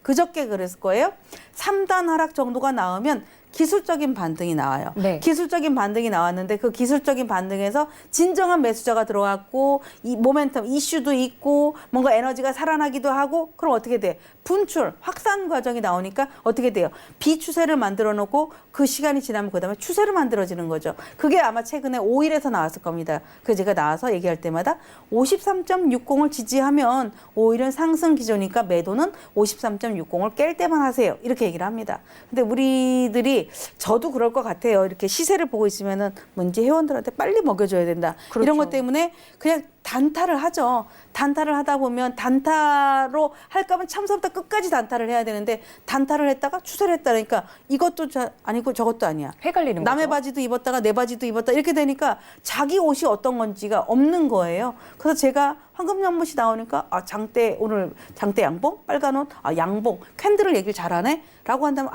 그저께 그랬을 거예요. 3단 하락 정도가 나오면 기술적인 반등이 나와요. 네. 기술적인 반등이 나왔는데 그 기술적인 반등에서 진정한 매수자가 들어왔고 이 모멘텀 이슈도 있고 뭔가 에너지가 살아나기도 하고 그럼 어떻게 돼? 분출, 확산 과정이 나오니까 어떻게 돼요? 비추세를 만들어 놓고 그 시간이 지나면 그다음에 추세를 만들어지는 거죠. 그게 아마 최근에 5일에서 나왔을 겁니다. 그래서 제가 나와서 얘기할 때마다 53.60을 지지하면 5일은 상승 기조니까 매도는 53.60을 깰 때만 하세요. 이렇게 얘기를 합니다. 근데 우리들이 저도 그럴 것 같아요. 이렇게 시세를 보고 있으면은 뭔지 회원들한테 빨리 먹여줘야 된다. 그렇죠. 이런 것 때문에 그냥 단타를 하죠. 단타를 하다 보면 단타로 할 거면 참서부터 끝까지 단타를 해야 되는데 단타를 했다가 추세를 했다니까 이것도 아니고 저것도 아니야. 헷갈리는 남의 거죠. 바지도 입었다가 내 바지도 입었다 이렇게 되니까 자기 옷이 어떤 건지가 없는 거예요. 그래서 제가 황금연못이 나오니까 오늘 장대 양봉 빨간 옷 양봉 캔들을 얘기를 잘하네 라고 한다면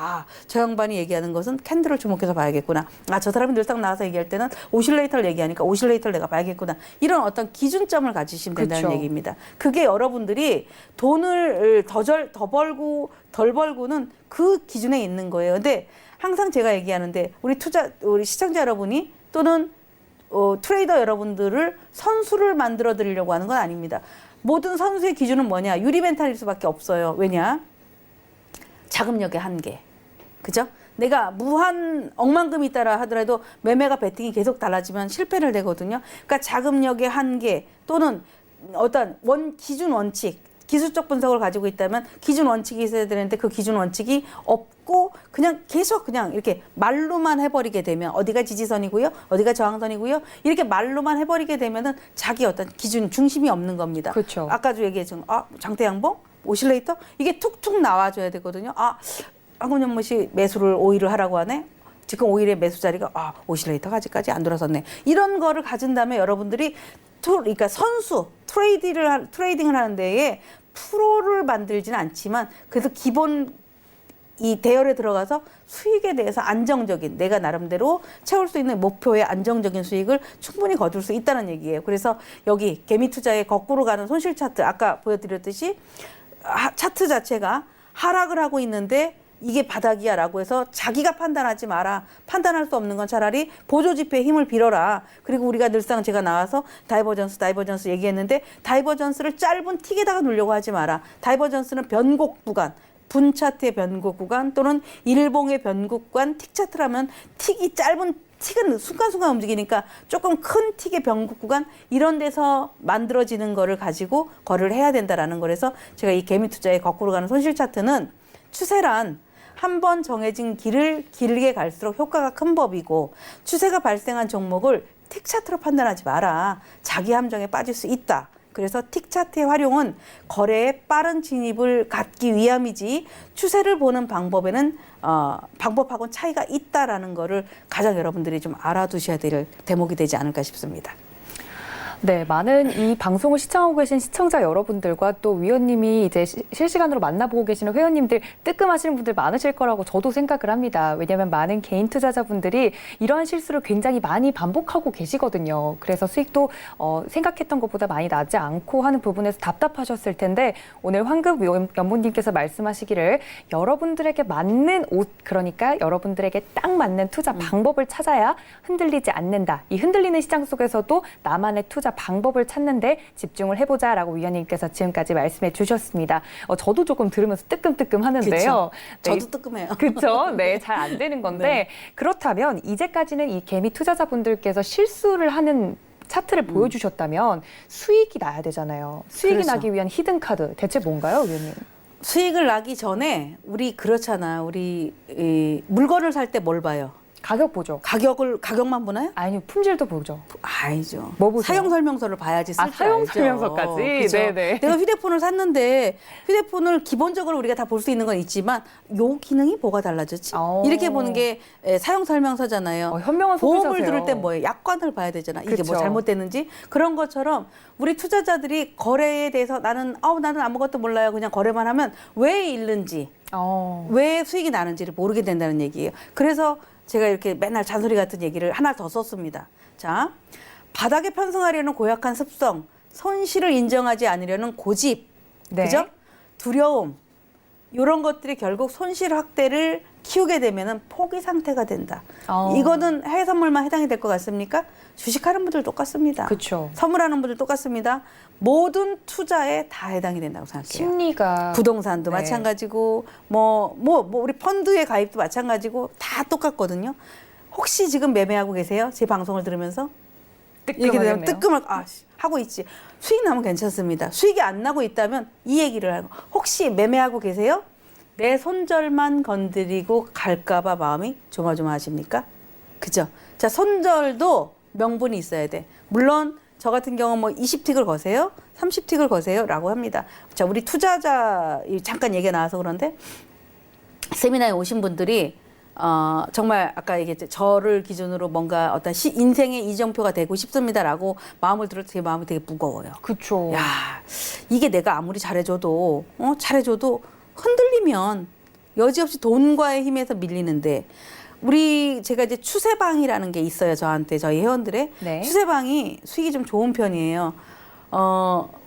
저 양반이 얘기하는 것은 캔들을 주목해서 봐야겠구나. 저 사람이 늘상 나와서 얘기할 때는 오실레이터를 얘기하니까 오실레이터를 내가 봐야겠구나. 이런 어떤 기준점을 가지시면 된다는 그렇죠. 얘기입니다. 그게 여러분들이 돈을 더 벌고 덜 벌고는 그 기준에 있는 거예요. 근데 항상 제가 얘기하는데 우리 시청자 여러분이 또는 트레이더 여러분들을 선수를 만들어 드리려고 하는 건 아닙니다. 모든 선수의 기준은 뭐냐? 유리 멘탈일 수밖에 없어요. 왜냐? 자금력의 한계. 그죠? 내가 무한 억만금이 있다라 하더라도 매매가 베팅이 계속 달라지면 실패를 되거든요. 그러니까 자금력의 한계 또는 어떤 기준 원칙 기술적 분석을 가지고 있다면 기준 원칙이 있어야 되는데 그 기준 원칙이 없고 그냥 계속 그냥 이렇게 말로만 해버리게 되면 어디가 지지선이고요, 어디가 저항선이고요, 이렇게 말로만 해버리게 되면은 자기 어떤 기준 중심이 없는 겁니다. 그렇죠. 아까도 얘기했지만 장대양봉, 오실레이터 이게 툭툭 나와줘야 되거든요. 황금연못 씨 매수를 5일을 하라고 하네. 지금 5일의 매수 자리가 오실레이터가 아직까지 안 돌아섰네. 이런 거를 가진 다음에 여러분들이 그러니까 선수 트레이딩을 하는 데에 프로를 만들지는 않지만 그래도 기본 이 대열에 들어가서 수익에 대해서 안정적인 내가 나름대로 채울 수 있는 목표의 안정적인 수익을 충분히 거둘 수 있다는 얘기예요. 그래서 여기 개미 투자의 거꾸로 가는 손실 차트 아까 보여드렸듯이 차트 자체가 하락을 하고 있는데 이게 바닥이야라고 해서 자기가 판단하지 마라. 판단할 수 없는 건 차라리 보조지표의 힘을 빌어라. 그리고 우리가 늘상 제가 나와서 다이버전스 얘기했는데 다이버전스를 짧은 틱에다가 놓으려고 하지 마라. 다이버전스는 변곡 구간, 분 차트의 변곡 구간 또는 일봉의 변곡 구간, 틱 차트라면 틱이 짧은 틱은 순간순간 움직이니까 조금 큰 틱의 변곡 구간 이런 데서 만들어지는 거를 가지고 거래를 해야 된다라는 거라서 제가 이 개미 투자의 거꾸로 가는 손실 차트는 추세란 한 번 정해진 길을 길게 갈수록 효과가 큰 법이고 추세가 발생한 종목을 틱 차트로 판단하지 마라. 자기 함정에 빠질 수 있다. 그래서 틱 차트의 활용은 거래에 빠른 진입을 갖기 위함이지 추세를 보는 방법에는 방법하고는 차이가 있다라는 거를 가장 여러분들이 좀 알아두셔야 될 대목이 되지 않을까 싶습니다. 네, 많은 이 방송을 시청하고 계신 시청자 여러분들과 또 위원님이 이제 실시간으로 만나보고 계시는 회원님들 뜨끔하시는 분들 많으실 거라고 저도 생각을 합니다. 왜냐하면 많은 개인 투자자분들이 이러한 실수를 굉장히 많이 반복하고 계시거든요. 그래서 수익도 생각했던 것보다 많이 나지 않고 하는 부분에서 답답하셨을 텐데 오늘 황금 연보님께서 말씀하시기를 여러분들에게 맞는 옷, 그러니까 여러분들에게 딱 맞는 투자 방법을 찾아야 흔들리지 않는다. 이 흔들리는 시장 속에서도 나만의 투자 방법을 찾는데 집중을 해보자라고 위원님께서 지금까지 말씀해 주셨습니다. 저도 조금 들으면서 뜨끔뜨끔 하는데요. 네, 저도 뜨끔해요. 그렇죠. 네, 잘 안 되는 건데 네. 그렇다면 이제까지는 이 개미 투자자분들께서 실수를 하는 차트를 보여주셨다면 수익이 나야 되잖아요. 수익이 그렇죠. 나기 위한 히든 카드 대체 뭔가요, 위원님? 수익을 나기 전에 우리 그렇잖아. 우리 물건을 살 때 뭘 봐요? 가격 보죠. 가격만 보나요? 아니, 품질도 보죠. 아니죠. 뭐 보세요? 사용 설명서를 봐야지 쓸 줄 알죠. 사용 설명서까지. 그죠? 네네. 내가 휴대폰을 샀는데 휴대폰을 기본적으로 우리가 다 볼 수 있는 건 있지만 요 기능이 뭐가 달라졌지? 이렇게 보는 게 사용 설명서잖아요. 현명한 소비자세요. 보험을 들을 때 뭐예요? 약관을 봐야 되잖아. 이게 그쵸. 뭐 잘못됐는지 그런 것처럼 우리 투자자들이 거래에 대해서 나는 아무것도 몰라요. 그냥 거래만 하면 왜 잃는지, 왜 수익이 나는지를 모르게 된다는 얘기예요. 그래서 제가 이렇게 맨날 잔소리 같은 얘기를 하나 더 썼습니다. 자, 바닥에 편승하려는 고약한 습성, 손실을 인정하지 않으려는 고집, 네. 그죠? 두려움, 이런 것들이 결국 손실 확대를 키우게 되면은 포기 상태가 된다. 이거는 해외 선물만 해당이 될 것 같습니까? 주식하는 분들 똑같습니다. 그렇죠. 선물하는 분들 똑같습니다. 모든 투자에 다 해당이 된다고 생각해요. 심리가 부동산도 네. 마찬가지고 우리 펀드에 가입도 마찬가지고 다 똑같거든요. 혹시 지금 매매하고 계세요? 제 방송을 들으면서 이렇게 되면 뜨끔을 하고 있지. 수익 나면 괜찮습니다. 수익이 안 나고 있다면 이 얘기를 하고 혹시 매매하고 계세요? 내 손절만 건드리고 갈까봐 마음이 조마조마하십니까? 그죠? 자, 손절도 명분이 있어야 돼. 물론 저 같은 경우는 뭐 20틱을 거세요? 30틱을 거세요? 라고 합니다. 자, 우리 투자자 잠깐 얘기가 나와서 그런데 세미나에 오신 분들이 정말 아까 얘기했죠. 저를 기준으로 뭔가 어떤 인생의 이정표가 되고 싶습니다라고 마음을 들어도 제 마음이 되게 무거워요. 그렇죠. 야, 이게 내가 아무리 잘해줘도 흔들리면 여지없이 돈과의 힘에서 밀리는데 제가 이제 추세방이라는 게 있어요. 저희 회원들의 네. 추세방이 수익이 좀 좋은 편이에요.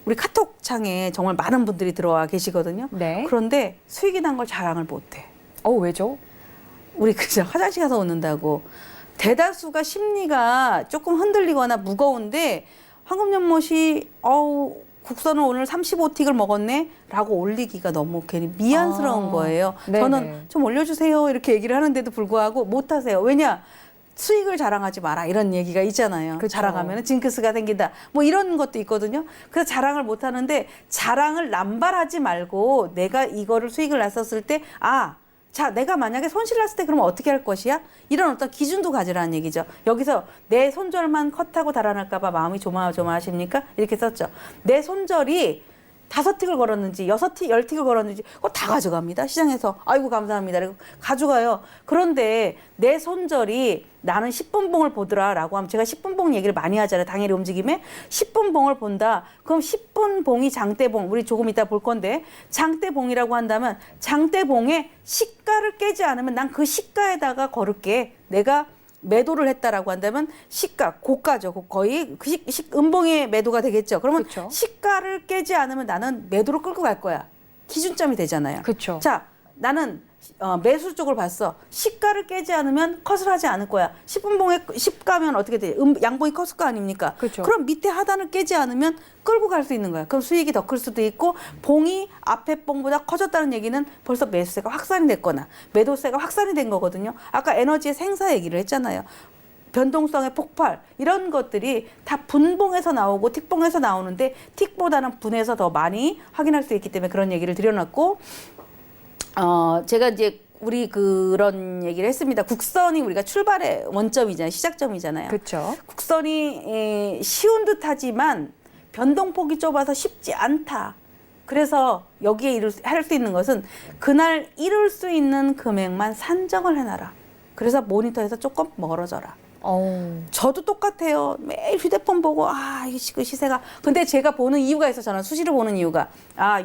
우리 카톡 창에 정말 많은 분들이 들어와 계시거든요. 네. 그런데 수익이 난 걸 자랑을 못해. 왜죠? 우리 그냥 화장실 가서 웃는다고. 대다수가 심리가 조금 흔들리거나 무거운데 황금연못이 국선은 오늘 35틱을 먹었네 라고 올리기가 너무 괜히 미안스러운 거예요. 네네. 저는 좀 올려주세요 이렇게 얘기를 하는데도 불구하고 못하세요. 왜냐? 수익을 자랑하지 마라 이런 얘기가 있잖아요. 그쵸. 자랑하면 징크스가 생긴다. 뭐 이런 것도 있거든요. 그래서 자랑을 못 하는데 자랑을 남발하지 말고 내가 이거를 수익을 났었을 때 자, 내가 만약에 손실 났을 때 그러면 어떻게 할 것이야? 이런 어떤 기준도 가지라는 얘기죠. 여기서 내 손절만 컷하고 달아날까 봐 마음이 조마조마하십니까? 이렇게 썼죠. 내 손절이 5틱을 걸었는지 6틱, 10틱을 걸었는지 그거 다 가져갑니다. 시장에서. 아이고 감사합니다. 그리고 가져가요. 그런데 내 손절이 나는 10분봉을 보더라 라고 하면 제가 10분봉 얘기를 많이 하잖아요. 당일 움직임에 10분봉을 본다. 그럼 10분봉이 장대봉. 우리 조금 이따 볼 건데 장대봉이라고 한다면 장대봉의 시가를 깨지 않으면 난 그 시가에다가 걸을게. 내가 매도를 했다라고 한다면 시가, 고가죠. 거의 그 음봉의 매도가 되겠죠. 그러면 그쵸. 시가를 깨지 않으면 나는 매도로 끌고 갈 거야. 기준점이 되잖아요. 그쵸. 자, 나는 매수 쪽을 봤어. 시가를 깨지 않으면 컷을 하지 않을 거야. 10분봉에 10가면 어떻게 돼? 양봉이 컸을 거 아닙니까? 그쵸. 그럼 밑에 하단을 깨지 않으면 끌고 갈 수 있는 거야. 그럼 수익이 더 클 수도 있고 봉이 앞에 봉보다 커졌다는 얘기는 벌써 매수세가 확산이 됐거나 매도세가 확산이 된 거거든요. 아까 에너지의 생사 얘기를 했잖아요. 변동성의 폭발 이런 것들이 다 분봉에서 나오고 틱봉에서 나오는데 틱보다는 분에서 더 많이 확인할 수 있기 때문에 그런 얘기를 드려놨고 제가 이제 우리 그런 얘기를 했습니다. 국선이 우리가 출발의 원점이잖아요. 시작점이잖아요. 그렇죠. 국선이 쉬운 듯하지만 변동폭이 좁아서 쉽지 않다. 그래서 여기에 할 수 있는 것은 그날 이룰 수 있는 금액만 산정을 해놔라. 그래서 모니터에서 조금 멀어져라. 저도 똑같아요. 매일 휴대폰 보고 이게 그 시세가 근데 제가 보는 이유가 있어. 저는 수시로 보는 이유가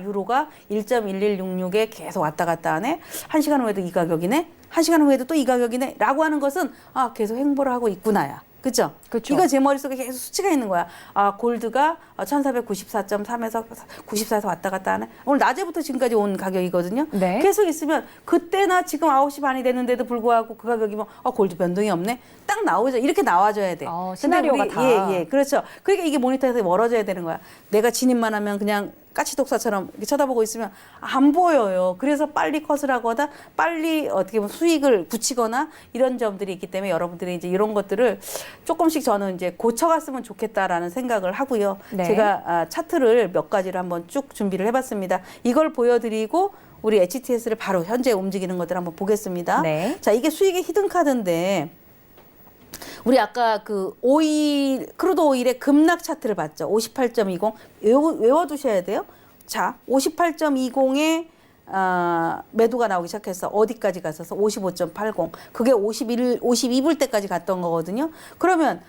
유로가 1.1166에 계속 왔다 갔다 하네. 1시간 후에도 이 가격이네. 1시간 후에도 또 이 가격이네. 라고 하는 것은 계속 행보를 하고 있구나야. 그죠? 그쵸. 이거 제 머릿속에 계속 수치가 있는 거야. 골드가 1494.3에서 94에서 왔다 갔다 하네. 오늘 낮에부터 지금까지 온 가격이거든요. 네. 계속 있으면 그때나 지금 9시 반이 됐는데도 불구하고 그 가격이면 골드 변동이 없네. 딱 나오죠. 이렇게 나와줘야 돼. 시나리오가 근데 다. 예, 그렇죠. 그러니까 이게 모니터에서 멀어져야 되는 거야. 내가 진입만 하면 그냥 까치독사처럼 이렇게 쳐다보고 있으면 안 보여요. 그래서 빨리 컷을 하거나 빨리 어떻게 보면 수익을 굳히거나 이런 점들이 있기 때문에 여러분들이 이제 이런 것들을 조금씩 저는 이제 고쳐갔으면 좋겠다라는 생각을 하고요. 네. 제가 차트를 몇 가지를 한번 쭉 준비를 해봤습니다. 이걸 보여드리고 우리 HTS를 바로 현재 움직이는 것들 한번 보겠습니다. 네. 자, 이게 수익의 히든 카드인데 우리 아까 그 크루드 오일의 급락 차트를 봤죠. 58.20 외워두셔야 돼요. 자, 58.20에 매도가 나오기 시작해서 어디까지 갔어서 55.80 그게 52불 때까지 갔던 거거든요. 그러면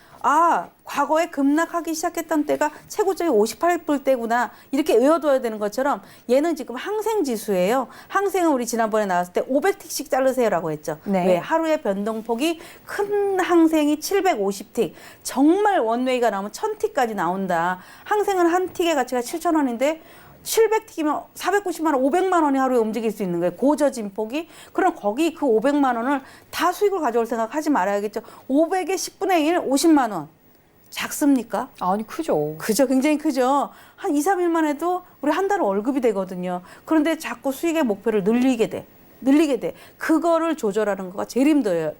과거에 급락하기 시작했던 때가 최고점이 58불 때구나 이렇게 외워둬야 되는 것처럼 얘는 지금 항생지수예요. 항생은 우리 지난번에 나왔을 때 500틱씩 자르세요라고 했죠. 네. 왜? 하루에 변동폭이 큰 항생이 750틱 정말 원웨이가 나오면 1000틱까지 나온다. 항생은 한 틱의 가치가 7,000원인데 700틱이면 490만 원, 500만 원이 하루에 움직일 수 있는 거예요. 고저진 폭이. 그럼 거기 그 500만 원을 다 수익을 가져올 생각 하지 말아야겠죠. 500의 10분의 1, 50만 원. 작습니까? 아니, 크죠. 그죠. 굉장히 크죠. 한 2, 3일만 해도 우리 한 달 월급이 되거든요. 그런데 자꾸 수익의 목표를 늘리게 돼. 그거를 조절하는 거가 제일 힘들어요.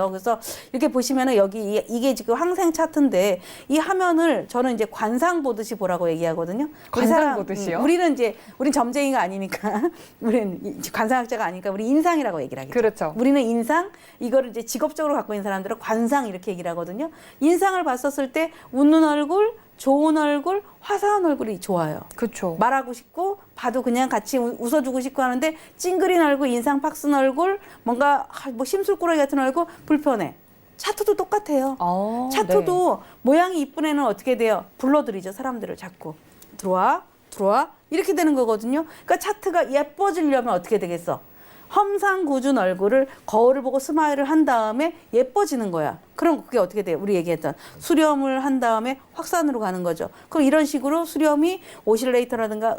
그래서 이렇게 보시면은 여기 이게 지금 항생 차트인데 이 화면을 저는 이제 관상 보듯이 보라고 얘기하거든요. 관상 보듯이요? 우린 점쟁이가 아니니까, 우리는 관상학자가 아니니까 우리 인상이라고 얘기를 하겠죠. 그렇죠. 우리는 인상, 이거를 이제 직업적으로 갖고 있는 사람들은 관상 이렇게 얘기를 하거든요. 인상을 봤었을 때 웃는 얼굴, 좋은 얼굴, 화사한 얼굴이 좋아요. 그렇죠. 말하고 싶고 봐도 그냥 같이 웃어주고 싶고 하는데 찡그린 얼굴, 인상 팍슨 얼굴, 뭔가 뭐 심술꾸러기 같은 얼굴 불편해. 차트도 똑같아요. 차트도 모양이 이쁜 애는 어떻게 돼요? 불러들이죠. 사람들을 자꾸. 들어와 이렇게 되는 거거든요. 그러니까 차트가 예뻐지려면 어떻게 되겠어? 험상궂은 얼굴을 거울을 보고 스마일을 한 다음에 예뻐지는 거야. 그럼 그게 어떻게 돼요? 우리 얘기했던 수렴을 한 다음에 확산으로 가는 거죠. 그럼 이런 식으로 수렴이 오실레이터라든가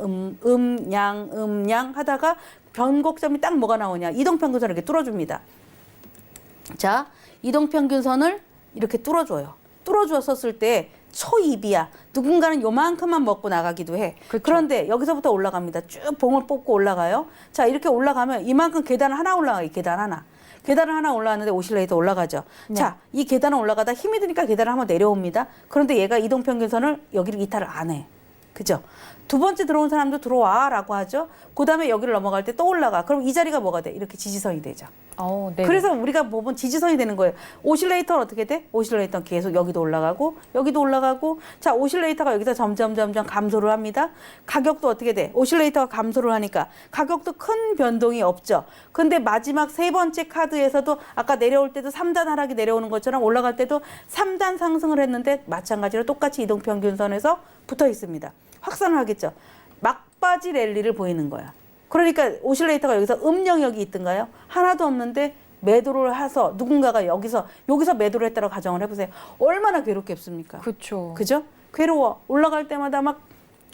양 하다가 변곡점이 딱 뭐가 나오냐. 이동평균선을 이렇게 뚫어줍니다. 자, 이동평균선을 이렇게 뚫어줘요. 뚫어줬었을 때 초입이야. 누군가는 요만큼만 먹고 나가기도 해. 그쵸. 그런데 여기서부터 올라갑니다. 쭉 봉을 뽑고 올라가요. 자, 이렇게 올라가면 이만큼 계단을 하나 올라가요. 계단 하나. 계단을 하나 올라왔는데 오실레이터 올라가죠. 네. 자, 이 계단을 올라가다 힘이 드니까 계단을 한번 내려옵니다. 그런데 얘가 이동평균선을 여기를 이탈을 안 해. 그죠? 두 번째 들어온 사람도 들어와 라고 하죠. 그 다음에 여기를 넘어갈 때 또 올라가. 그럼 이 자리가 뭐가 돼? 이렇게 지지선이 되죠. 네. 그래서 우리가 보면 지지선이 되는 거예요. 오실레이터는 어떻게 돼? 오실레이터는 계속 여기도 올라가고 여기도 올라가고 자, 오실레이터가 여기서 점점 감소를 합니다. 가격도 어떻게 돼? 오실레이터가 감소를 하니까 가격도 큰 변동이 없죠. 근데 마지막 세 번째 카드에서도 아까 내려올 때도 3단 하락이 내려오는 것처럼 올라갈 때도 3단 상승을 했는데 마찬가지로 똑같이 이동평균선에서 붙어 있습니다. 확산을 하겠죠. 막바지 랠리를 보이는 거야. 그러니까 오실레이터가 여기서 음영역이 있던가요? 하나도 없는데 매도를 해서 누군가가 여기서 매도를 했다고 가정을 해보세요. 얼마나 괴롭겠습니까? 그렇죠. 그죠? 괴로워. 올라갈 때마다 막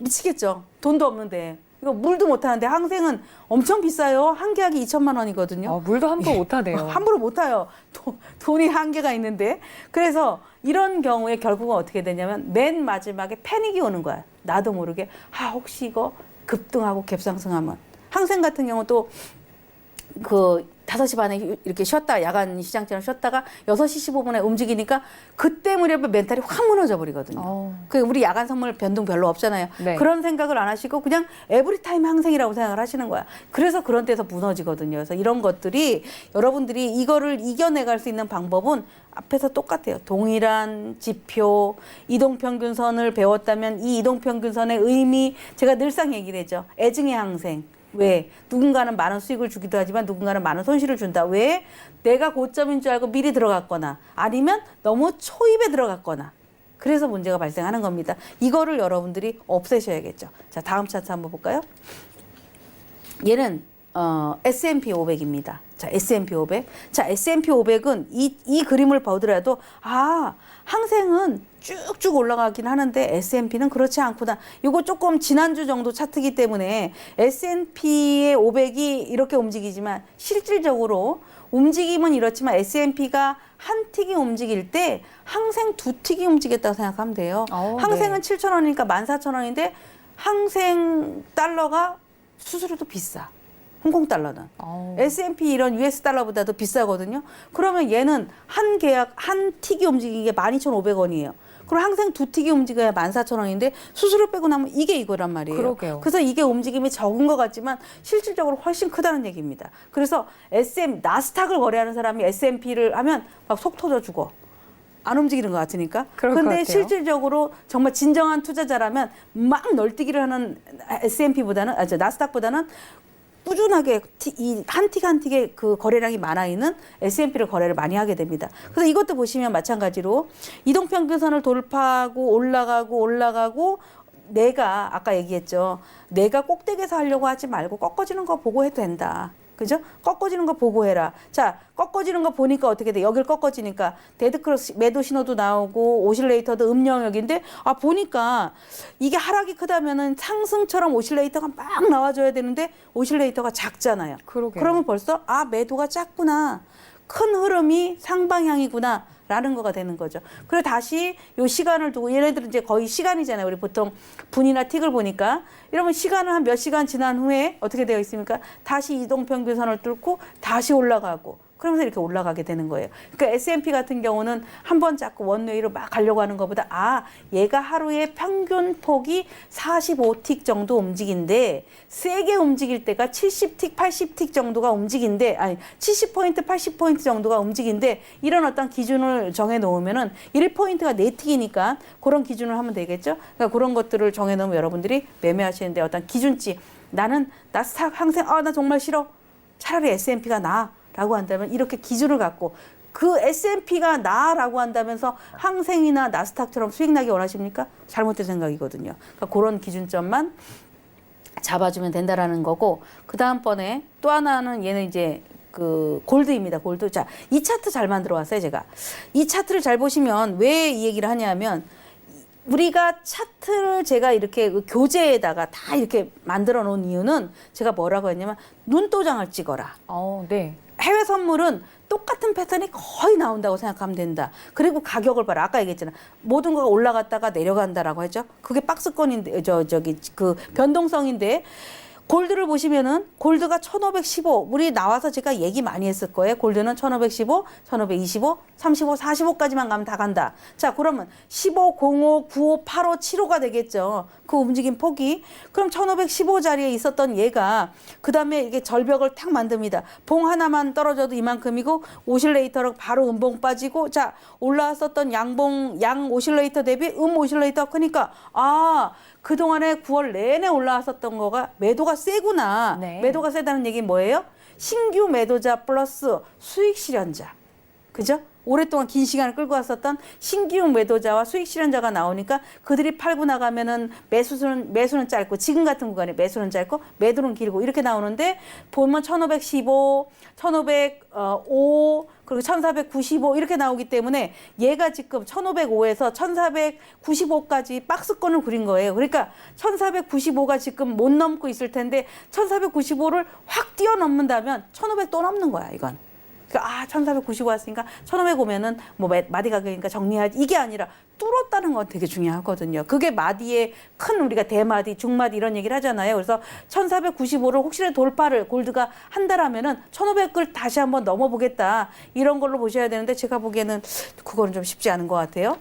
미치겠죠. 돈도 없는데. 이거 물도 못 타는데 항생은 엄청 비싸요. 한 계약이 2천만 원이거든요. 물도 함부로 못 하네요. 함부로 못 타요. 돈이 한계가 있는데. 그래서 이런 경우에 결국은 어떻게 되냐면 맨 마지막에 패닉이 오는 거야. 나도 모르게 혹시 이거 급등하고 갭상승하면. 항생 같은 경우도 그 5시 반에 이렇게 쉬었다 야간 시장처럼 쉬었다가 6시 15분에 움직이니까 그때 무렵에 멘탈이 확 무너져 버리거든요. 그 우리 야간 선물 변동 별로 없잖아요. 네. 그런 생각을 안 하시고 그냥 에브리타임 항생이라고 생각을 하시는 거야. 그래서 그런 데서 무너지거든요. 그래서 이런 것들이 여러분들이 이거를 이겨내갈 수 있는 방법은 앞에서 똑같아요. 동일한 지표, 이동평균선을 배웠다면 이 이동평균선의 의미 제가 늘상 얘기를 했죠. 애증의 항생. 왜? 누군가는 많은 수익을 주기도 하지만 누군가는 많은 손실을 준다. 왜? 내가 고점인 줄 알고 미리 들어갔거나 아니면 너무 초입에 들어갔거나 그래서 문제가 발생하는 겁니다. 이거를 여러분들이 없애셔야겠죠. 자, 다음 차트 한번 볼까요? 얘는 S&P 500입니다. 자, S&P 500. 자, S&P 500은 이 그림을 보더라도 항생은 쭉쭉 올라가긴 하는데 S&P는 그렇지 않구나. 이거 조금 지난주 정도 차트기 때문에 S&P의 500이 이렇게 움직이지만 실질적으로 움직임은 이렇지만 S&P가 한 틱이 움직일 때 항생 두 틱이 움직였다고 생각하면 돼요. 항생은 7,000원이니까 14,000원인데 항생 달러가 수수료도 비싸. 홍콩 달러는. S&P 이런 US 달러보다도 비싸거든요. 그러면 얘는 한 계약, 한 틱이 움직이는 게 12,500원이에요. 그럼 항생 두 틱이 움직여야 14,000원인데 수수료 빼고 나면 이게 이거란 말이에요. 그러게요. 그래서 이게 움직임이 적은 것 같지만 실질적으로 훨씬 크다는 얘기입니다. 그래서 나스닥을 거래하는 사람이 S&P를 하면 막 속 터져 죽어. 안 움직이는 것 같으니까. 그럴 것 근데 같아요. 실질적으로 정말 진정한 투자자라면 막 널뛰기를 하는 S&P보다는, 나스닥보다는 꾸준하게 이 한 틱 한 틱의 그 거래량이 많아 있는 S&P를 거래를 많이 하게 됩니다. 그래서 이것도 보시면 마찬가지로 이동평균선을 돌파하고 올라가고 내가 아까 얘기했죠. 내가 꼭대기에서 하려고 하지 말고 꺾어지는 거 보고 해도 된다. 그죠? 꺾어지는 거 보고 해라. 자, 꺾어지는 거 보니까 어떻게 돼? 여길 꺾어지니까 데드크로스 매도 신호도 나오고 오실레이터도 음영역인데 보니까 이게 하락이 크다면은 상승처럼 오실레이터가 막 나와줘야 되는데 오실레이터가 작잖아요. 그러게요. 그러면 벌써 매도가 작구나. 큰 흐름이 상방향이구나. 라는 거가 되는 거죠. 그리고 다시 요 시간을 두고 얘네들은 이제 거의 시간이잖아요. 우리 보통 분이나 틱을 보니까 이러면 시간을 한 몇 시간 지난 후에 어떻게 되어 있습니까? 다시 이동평균선을 뚫고 다시 올라가고 그러면서 이렇게 올라가게 되는 거예요. 그러니까 S&P 같은 경우는 한 번 잡고 원웨이로 막 가려고 하는 것보다 얘가 하루에 평균 폭이 45틱 정도 움직인데 세게 움직일 때가 70틱, 80틱 정도가 움직인데 70포인트, 80포인트 정도가 움직인데 이런 어떤 기준을 정해 놓으면은 1포인트가 4틱이니까 그런 기준을 하면 되겠죠. 그러니까 그런 것들을 정해 놓으면 여러분들이 매매하시는데 어떤 기준치 나는 나스닥 항생 나 정말 싫어. 차라리 S&P가 나아. 라고 한다면 이렇게 기준을 갖고 그 S&P가 나라고 한다면서 항생이나 나스닥처럼 수익 나기 원하십니까? 잘못된 생각이거든요. 그러니까 그런 기준점만 잡아주면 된다라는 거고 그 다음번에 또 하나는 얘는 이제 그 골드입니다. 골드. 자, 이 차트 잘 만들어 왔어요, 제가. 이 차트를 잘 보시면 왜 이 얘기를 하냐면 우리가 차트를 제가 이렇게 그 교재에다가 다 이렇게 만들어 놓은 이유는 제가 뭐라고 했냐면 눈도장을 찍어라. 네. 해외 선물은 똑같은 패턴이 거의 나온다고 생각하면 된다. 그리고 가격을 봐라. 아까 얘기했잖아. 모든 거가 올라갔다가 내려간다라고 했죠. 그게 박스권인데, 그 변동성인데, 골드를 보시면은 골드가 1515. 우리 나와서 제가 얘기 많이 했을 거예요. 골드는 1515, 1525, 35, 45까지만 가면 다 간다. 자, 그러면 15, 05, 95, 85, 75가 되겠죠. 그 움직임 폭이. 그럼 1515 자리에 있었던 얘가 그 다음에 이게 절벽을 탁 만듭니다. 봉 하나만 떨어져도 이만큼이고 오실레이터로 바로 음봉 빠지고 자, 올라왔었던 양 오실레이터 대비 오실레이터가 크니까 그동안에 9월 내내 올라왔었던 거가 매도가 세구나. 네. 매도가 세다는 얘기는 뭐예요? 신규 매도자 플러스 수익 실현자. 그죠? 오랫동안 긴 시간을 끌고 왔었던 신규 매도자와 수익 실현자가 나오니까 그들이 팔고 나가면은 매수는 짧고 지금 같은 구간에 매수는 짧고 매도는 길고 이렇게 나오는데 보면 1515, 1505 그리고 1495 이렇게 나오기 때문에 얘가 지금 1505에서 1495까지 박스권을 그린 거예요. 그러니까 1495가 지금 못 넘고 있을 텐데 1495를 확 뛰어넘는다면 1500 또 넘는 거야, 이건. 그러니까 1495 왔으니까 1500 오면은 뭐 마디 가격이니까 정리하지 이게 아니라 뚫었다는 건 되게 중요하거든요. 그게 마디의 큰 우리가 대마디, 중마디 이런 얘기를 하잖아요. 그래서 1495를 혹시라도 돌파를 골드가 한다라면은 1500을 다시 한번 넘어보겠다 이런 걸로 보셔야 되는데 제가 보기에는 그거는 좀 쉽지 않은 것 같아요.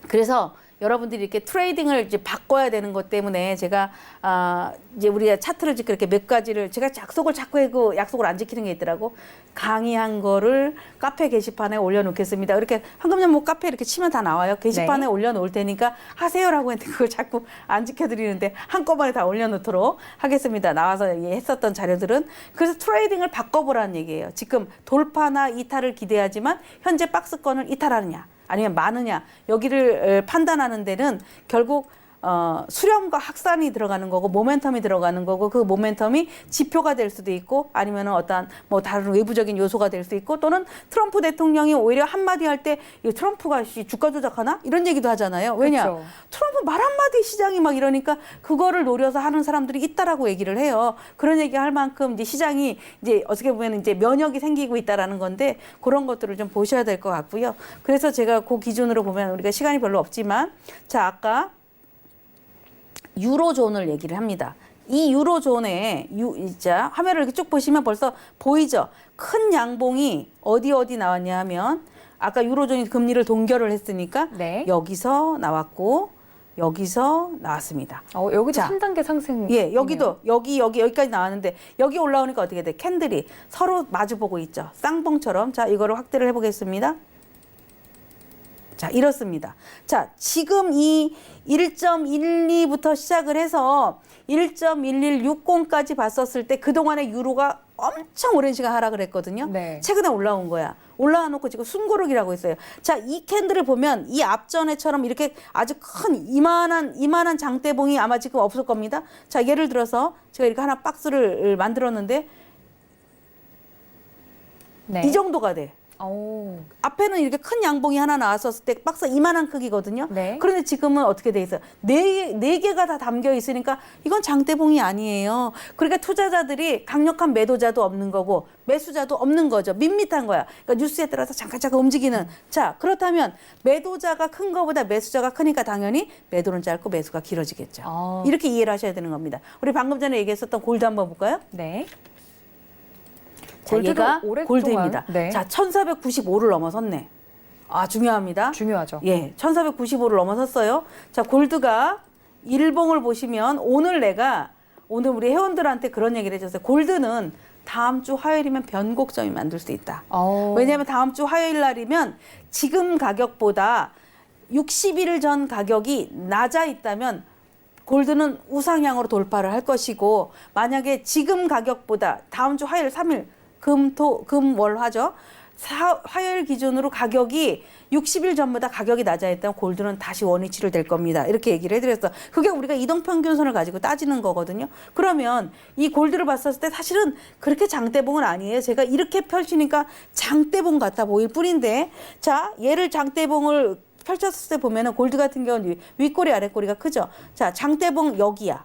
그래서 여러분들이 이렇게 트레이딩을 이제 바꿔야 되는 것 때문에 제가 이제 우리가 차트를 지금 이렇게 몇 가지를 제가 약속을 자꾸 하고 약속을 안 지키는 게 있더라고. 강의한 거를 카페 게시판에 올려놓겠습니다. 이렇게 황금전 뭐 카페 이렇게 치면 다 나와요. 게시판에 네. 올려놓을 테니까 하세요라고 했는데 그걸 자꾸 안 지켜드리는데 한꺼번에 다 올려놓도록 하겠습니다. 나와서 했었던 자료들은. 그래서 트레이딩을 바꿔보라는 얘기예요. 지금 돌파나 이탈을 기대하지만 현재 박스권을 이탈하느냐. 아니면 많으냐 여기를 판단하는 데는 결국 수렴과 확산이 들어가는 거고 모멘텀이 들어가는 거고 그 모멘텀이 지표가 될 수도 있고 아니면 어떤 뭐 다른 외부적인 요소가 될 수 있고 또는 트럼프 대통령이 오히려 한마디 할 때 이 트럼프가 주가 조작하나 이런 얘기도 하잖아요. 왜냐 그렇죠. 트럼프 말 한마디 시장이 막 이러니까 그거를 노려서 하는 사람들이 있다라고 얘기를 해요. 그런 얘기 할 만큼 이제 시장이 이제 어떻게 보면 이제 면역이 생기고 있다라는 건데 그런 것들을 좀 보셔야 될 것 같고요. 그래서 제가 그 기준으로 보면 우리가 시간이 별로 없지만 자 아까 유로존을 얘기를 합니다. 이 유로존에 자 화면을 이렇게 쭉 보시면 벌써 보이죠? 큰 양봉이 어디 나왔냐 하면 아까 유로존이 금리를 동결을 했으니까 네. 여기서 나왔고 여기서 나왔습니다. 여기도 자, 3단계 상승. 예, 여기도 여기까지 나왔는데 여기 올라오니까 어떻게 돼? 캔들이 서로 마주보고 있죠. 쌍봉처럼. 자, 이거를 확대를 해보겠습니다. 자, 이렇습니다. 자, 지금 이 1.12부터 시작을 해서 1.1160까지 봤었을 때 그동안에 유로가 엄청 오랜 시간 하락을 했거든요. 네. 최근에 올라온 거야. 올라와 놓고 지금 숨고르기라고 했어요. 자, 이 캔들을 보면 이 앞전에처럼 이렇게 아주 큰 이만한 장대봉이 아마 지금 없을 겁니다. 자, 예를 들어서 제가 이렇게 하나 박스를 만들었는데 네. 이 정도가 돼. 앞에는 이렇게 큰 양봉이 하나 나왔었을 때 박스 이만한 크기거든요. 네. 그런데 지금은 어떻게 돼 있어요? 네 개가 다 담겨 있으니까 이건 장대봉이 아니에요. 그러니까 투자자들이 강력한 매도자도 없는 거고 매수자도 없는 거죠. 밋밋한 거야. 그러니까 뉴스에 따라서 잠깐 움직이는. 자, 그렇다면 매도자가 큰 거보다 매수자가 크니까 당연히 매도는 짧고 매수가 길어지겠죠. 이렇게 이해를 하셔야 되는 겁니다. 우리 방금 전에 얘기했었던 골드 한번 볼까요? 네. 자, 얘가 오랫동안, 골드입니다. 네. 자, 1495를 넘어섰네. 중요합니다. 중요하죠. 예, 1495를 넘어섰어요. 자, 골드가 일봉을 보시면 오늘 우리 회원들한테 그런 얘기를 해줬어요. 골드는 다음 주 화요일이면 변곡점이 만들 수 있다. 왜냐하면 다음 주 화요일 날이면 지금 가격보다 60일 전 가격이 낮아 있다면 골드는 우상향으로 돌파를 할 것이고 만약에 지금 가격보다 다음 주 화요일 3일 금월화죠. 화요일 기준으로 가격이 60일 전보다 가격이 낮아 있다면 골드는 다시 원위치를 될 겁니다. 이렇게 얘기를 해드렸어. 그게 우리가 이동평균선을 가지고 따지는 거거든요. 그러면 이 골드를 봤었을 때 사실은 그렇게 장대봉은 아니에요. 제가 이렇게 펼치니까 장대봉 같아 보일 뿐인데 자, 얘를 장대봉을 펼쳤을 때 보면은 골드 같은 경우는 윗꼬리 아랫꼬리가 크죠. 자, 장대봉 여기야.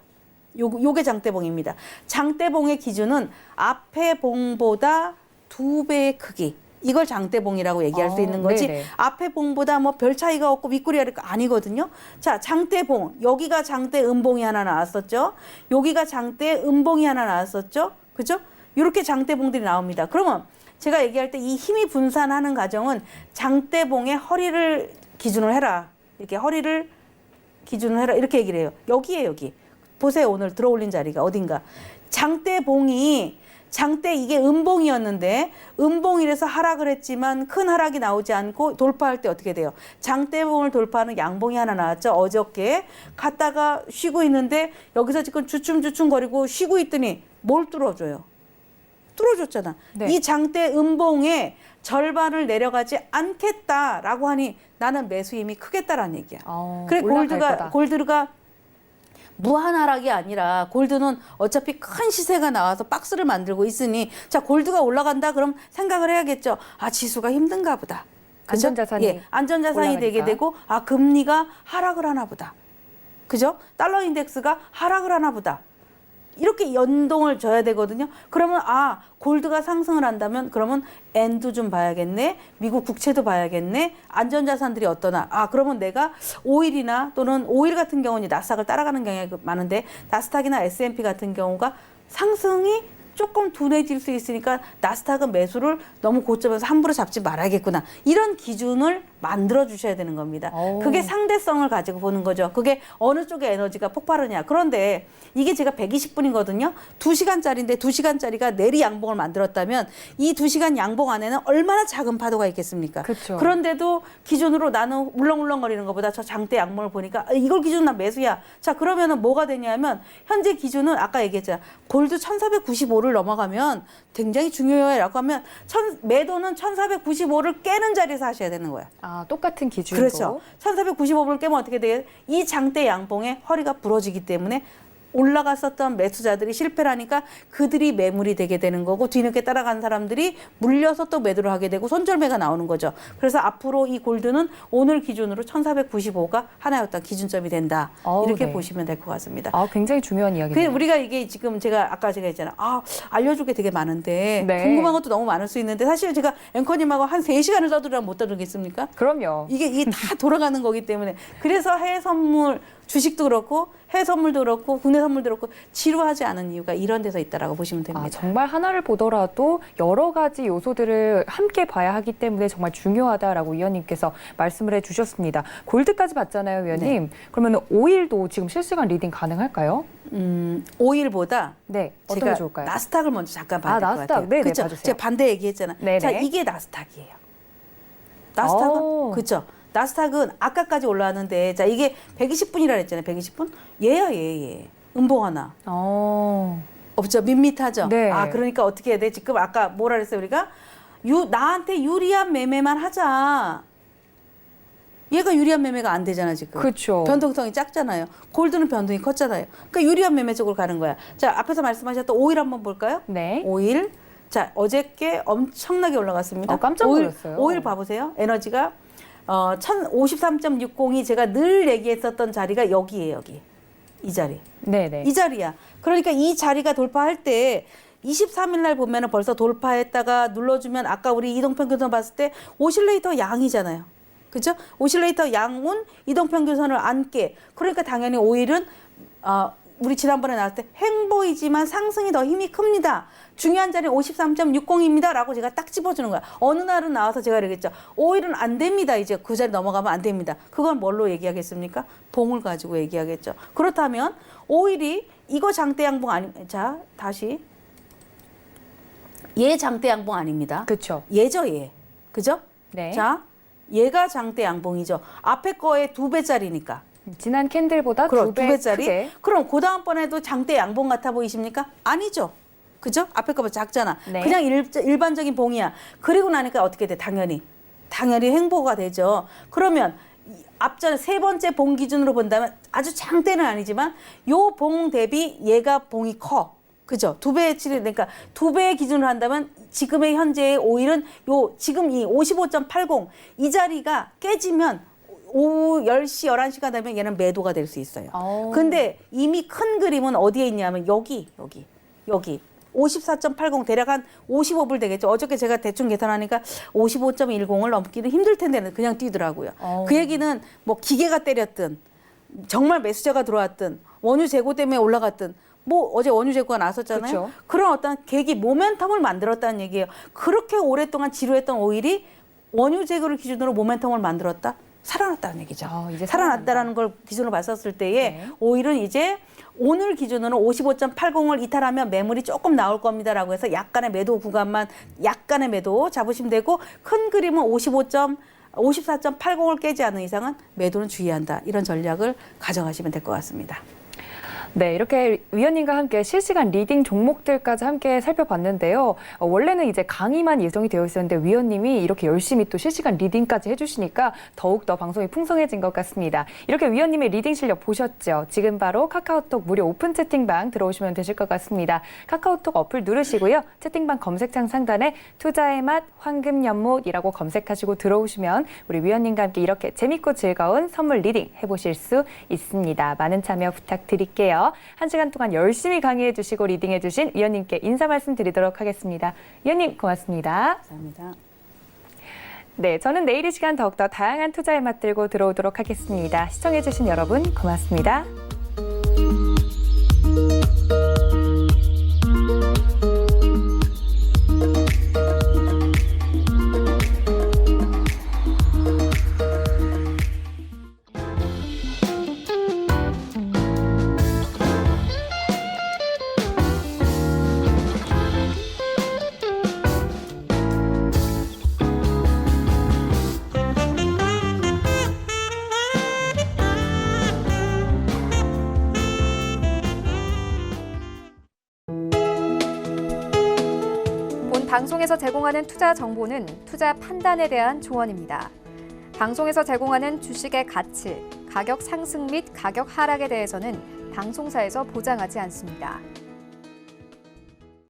요게 장대봉입니다. 장대봉의 기준은 앞에 봉보다 2배의 크기. 이걸 장대봉이라고 얘기할 수 있는 거지. 네네. 앞에 봉보다 뭐 별 차이가 없고 윗꼬리 아래 아니거든요. 자, 장대봉. 여기가 장대 음봉이 하나 나왔었죠. 여기가 장대 음봉이 하나 나왔었죠. 그죠? 이렇게 장대봉들이 나옵니다. 그러면 제가 얘기할 때 이 힘이 분산하는 과정은 장대봉의 허리를 기준으로 해라. 이렇게 허리를 기준으로 해라. 이렇게 얘기를 해요. 여기에 여기. 보세요. 오늘 들어올린 자리가 어딘가. 장대 이게 음봉이었는데 음봉이라서 하락을 했지만 큰 하락이 나오지 않고 돌파할 때 어떻게 돼요? 장대봉을 돌파하는 양봉이 하나 나왔죠. 어저께 갔다가 쉬고 있는데 여기서 지금 주춤주춤거리고 쉬고 있더니 뭘 뚫어줘요? 뚫어줬잖아. 네. 이 장대 음봉의 절반을 내려가지 않겠다라고 하니 나는 매수 힘이 크겠다라는 얘기야. 그래 올라갈 거다. 골드가 무한 하락이 아니라 골드는 어차피 큰 시세가 나와서 박스를 만들고 있으니 자 골드가 올라간다 그럼 생각을 해야겠죠. 아 지수가 힘든가 보다. 그죠? 안전자산이 예, 안전자산이 되게 올라가니까. 되고 아 금리가 하락을 하나 보다. 그죠? 달러 인덱스가 하락을 하나 보다. 이렇게 연동을 줘야 되거든요. 그러면 아 골드가 상승을 한다면 그러면 엔도 좀 봐야겠네. 미국 국채도 봐야겠네. 안전자산들이 어떠나. 아 그러면 내가 오일이나 또는 오일 같은 경우는 나스닥을 따라가는 경향이 많은데 나스닥이나 S&P 같은 경우가 상승이 조금 둔해질 수 있으니까 나스닥은 매수를 너무 고점에서 함부로 잡지 말아야겠구나. 이런 기준을 만들어 주셔야 되는 겁니다. 그게 상대성을 가지고 보는 거죠. 그게 어느 쪽에 에너지가 폭발하냐. 그런데 이게 제가 120분이거든요. 2시간짜리인데 2시간짜리가 내리 양봉을 만들었다면 이 2시간 양봉 안에는 얼마나 작은 파도가 있겠습니까? 그쵸. 그런데도 기준으로 나는 울렁울렁거리는 것보다 저 장대 양봉을 보니까 이걸 기준으로 난 매수야. 자 그러면은 뭐가 되냐면 현재 기준은 아까 얘기했잖아. 골드 1495를 넘어가면 굉장히 중요해라고 하면 매도는 1495를 깨는 자리에서 하셔야 되는 거야. 아, 똑같은 기준으로. 그렇죠. 1495불을 깨면 어떻게 돼요? 이 장대 양봉에 허리가 부러지기 때문에 올라갔었던 매수자들이 실패를 하니까 그들이 매물이 되게 되는 거고 뒤늦게 따라간 사람들이 물려서 또 매도를 하게 되고 손절매가 나오는 거죠. 그래서 앞으로 이 골드는 오늘 기준으로 1495가 하나의 어떤 기준점이 된다. 이렇게 네. 보시면 될 것 같습니다. 아, 굉장히 중요한 그 이야기네요. 우리가 이게 지금 아까 제가 했잖아. 아, 알려줄 게 되게 많은데 네. 궁금한 것도 너무 많을 수 있는데 사실 제가 앵커님하고 한 3시간을 떠들으면 못 떠들겠습니까? 그럼요. 이게 다 돌아가는 거기 때문에 그래서 해외 선물 주식도 그렇고 해외 선물도 그렇고 국내 선물도 그렇고 지루하지 않은 이유가 이런 데서 있다라고 보시면 됩니다. 아, 정말 하나를 보더라도 여러 가지 요소들을 함께 봐야 하기 때문에 정말 중요하다라고 위원님께서 말씀을 해주셨습니다. 골드까지 봤잖아요, 위원님. 그러면 오일도 지금 실시간 리딩 가능할까요? 오일보다 네, 어떤 제가 게 좋을까요? 나스닥을 먼저 잠깐 봐야 될 것 나스닥. 같아요. 네네, 그렇죠? 봐주세요. 제가 반대 얘기했잖아. 네네. 자, 이게 나스닥이에요. 나스닥은 오. 그렇죠. 나스닥은 아까까지 올라왔는데 자 이게 120분이라 그랬잖아요. 120분? 얘야 얘. 음봉 하나. 없죠. 밋밋하죠. 네. 아 그러니까 어떻게 해야 돼? 지금 아까 뭐라 그랬어요 우리가? 나한테 유리한 매매만 하자. 얘가 유리한 매매가 안 되잖아 지금. 그렇죠. 변동성이 작잖아요. 골드는 변동이 컸잖아요. 그러니까 유리한 매매 쪽으로 가는 거야. 자 앞에서 말씀하셨던 오일 한번 볼까요? 네. 오일. 자 어저께 엄청나게 올라갔습니다. 깜짝 놀랐어요. 오일 봐보세요. 에너지가 1053.60이 제가 늘 얘기했었던 자리가 여기예요. 여기. 이 자리. 네네. 이 자리야. 그러니까 이 자리가 돌파할 때 23일 날 보면은 벌써 돌파했다가 눌러주면 아까 우리 이동평균선 봤을 때 오실레이터 양이잖아요. 그죠? 오실레이터 양은 이동평균선을 안 깨. 그러니까 당연히 오일은 우리 지난번에 나왔을 때 횡보이지만 상승이 더 힘이 큽니다. 중요한 자리는 53.60입니다. 라고 제가 딱 집어주는 거야. 어느 날은 나와서 제가 그러겠죠. 오일은 안 됩니다. 이제 그 자리 넘어가면 안 됩니다. 그건 뭘로 얘기하겠습니까? 봉을 가지고 얘기하겠죠. 그렇다면 오일이 이거 장대 양봉 자, 다시. 얘 장대 양봉 아닙니다. 그렇죠. 얘죠, 얘. 그죠? 네. 자, 얘가 장대 양봉이죠. 앞에 거의 2배짜리니까. 지난 캔들보다 그럼 2배 2배짜리? 크게. 그럼 그 다음번에도 장대 양봉 같아 보이십니까? 아니죠. 그죠? 앞에 거보다 작잖아. 네. 그냥 일반적인 봉이야. 그리고 나니까 어떻게 돼? 당연히 횡보가 되죠. 그러면 앞전 세 번째 봉 기준으로 본다면 아주 장대는 아니지만 요 봉 대비 얘가 봉이 커. 그죠? 2배의 치를, 그러니까 2배의 기준으로 한다면 지금의 현재의 오일은 지금 이 55.80 이 자리가 깨지면 오후 10시, 11시가 되면 얘는 매도가 될 수 있어요. 근데 이미 큰 그림은 어디에 있냐면 여기. 54.80 대략 한 55불 되겠죠. 어저께 제가 대충 계산하니까 55.10을 넘기는 힘들 텐데 그냥 뛰더라고요. 그 얘기는 뭐 기계가 때렸든 정말 매수자가 들어왔든 원유 재고 때문에 올라갔든 뭐 어제 원유 재고가 나섰잖아요. 그렇죠. 그런 어떤 계기 모멘텀을 만들었다는 얘기예요. 그렇게 오랫동안 지루했던 오일이 원유 재고를 기준으로 모멘텀을 만들었다. 살아났다는 얘기죠. 이제 살아났다라는 걸 기준으로 봤었을 때에 네. 오일은 이제 오늘 기준으로 55.80을 이탈하면 매물이 조금 나올 겁니다라고 해서 약간의 매도 구간만 약간의 매도 잡으시면 되고 큰 그림은 54.80을 깨지 않는 이상은 매도는 주의한다. 이런 전략을 가져가시면 될 것 같습니다. 네, 이렇게 위원님과 함께 실시간 리딩 종목들까지 함께 살펴봤는데요. 원래는 이제 강의만 예정이 되어 있었는데 위원님이 이렇게 열심히 또 실시간 리딩까지 해주시니까 더욱더 방송이 풍성해진 것 같습니다. 이렇게 위원님의 리딩 실력 보셨죠? 지금 바로 카카오톡 무료 오픈 채팅방 들어오시면 되실 것 같습니다. 카카오톡 어플 누르시고요. 채팅방 검색창 상단에 투자의 맛 황금연못이라고 검색하시고 들어오시면 우리 위원님과 함께 이렇게 재밌고 즐거운 선물 리딩 해보실 수 있습니다. 많은 참여 부탁드릴게요. 1시간 동안 열심히 강의해 주시고 리딩해 주신 위원님께 인사 말씀 드리도록 하겠습니다. 위원님 고맙습니다. 감사합니다. 네, 저는 내일 이 시간 더욱더 다양한 투자의 맛 들고 들어오도록 하겠습니다. 시청해 주신 여러분 고맙습니다. 본 방송에서 제공하는 투자 정보는 투자 판단에 대한 조언입니다. 방송에서 제공하는 주식의 가치, 가격 상승 및 가격 하락에 대해서는 방송사에서 보장하지 않습니다.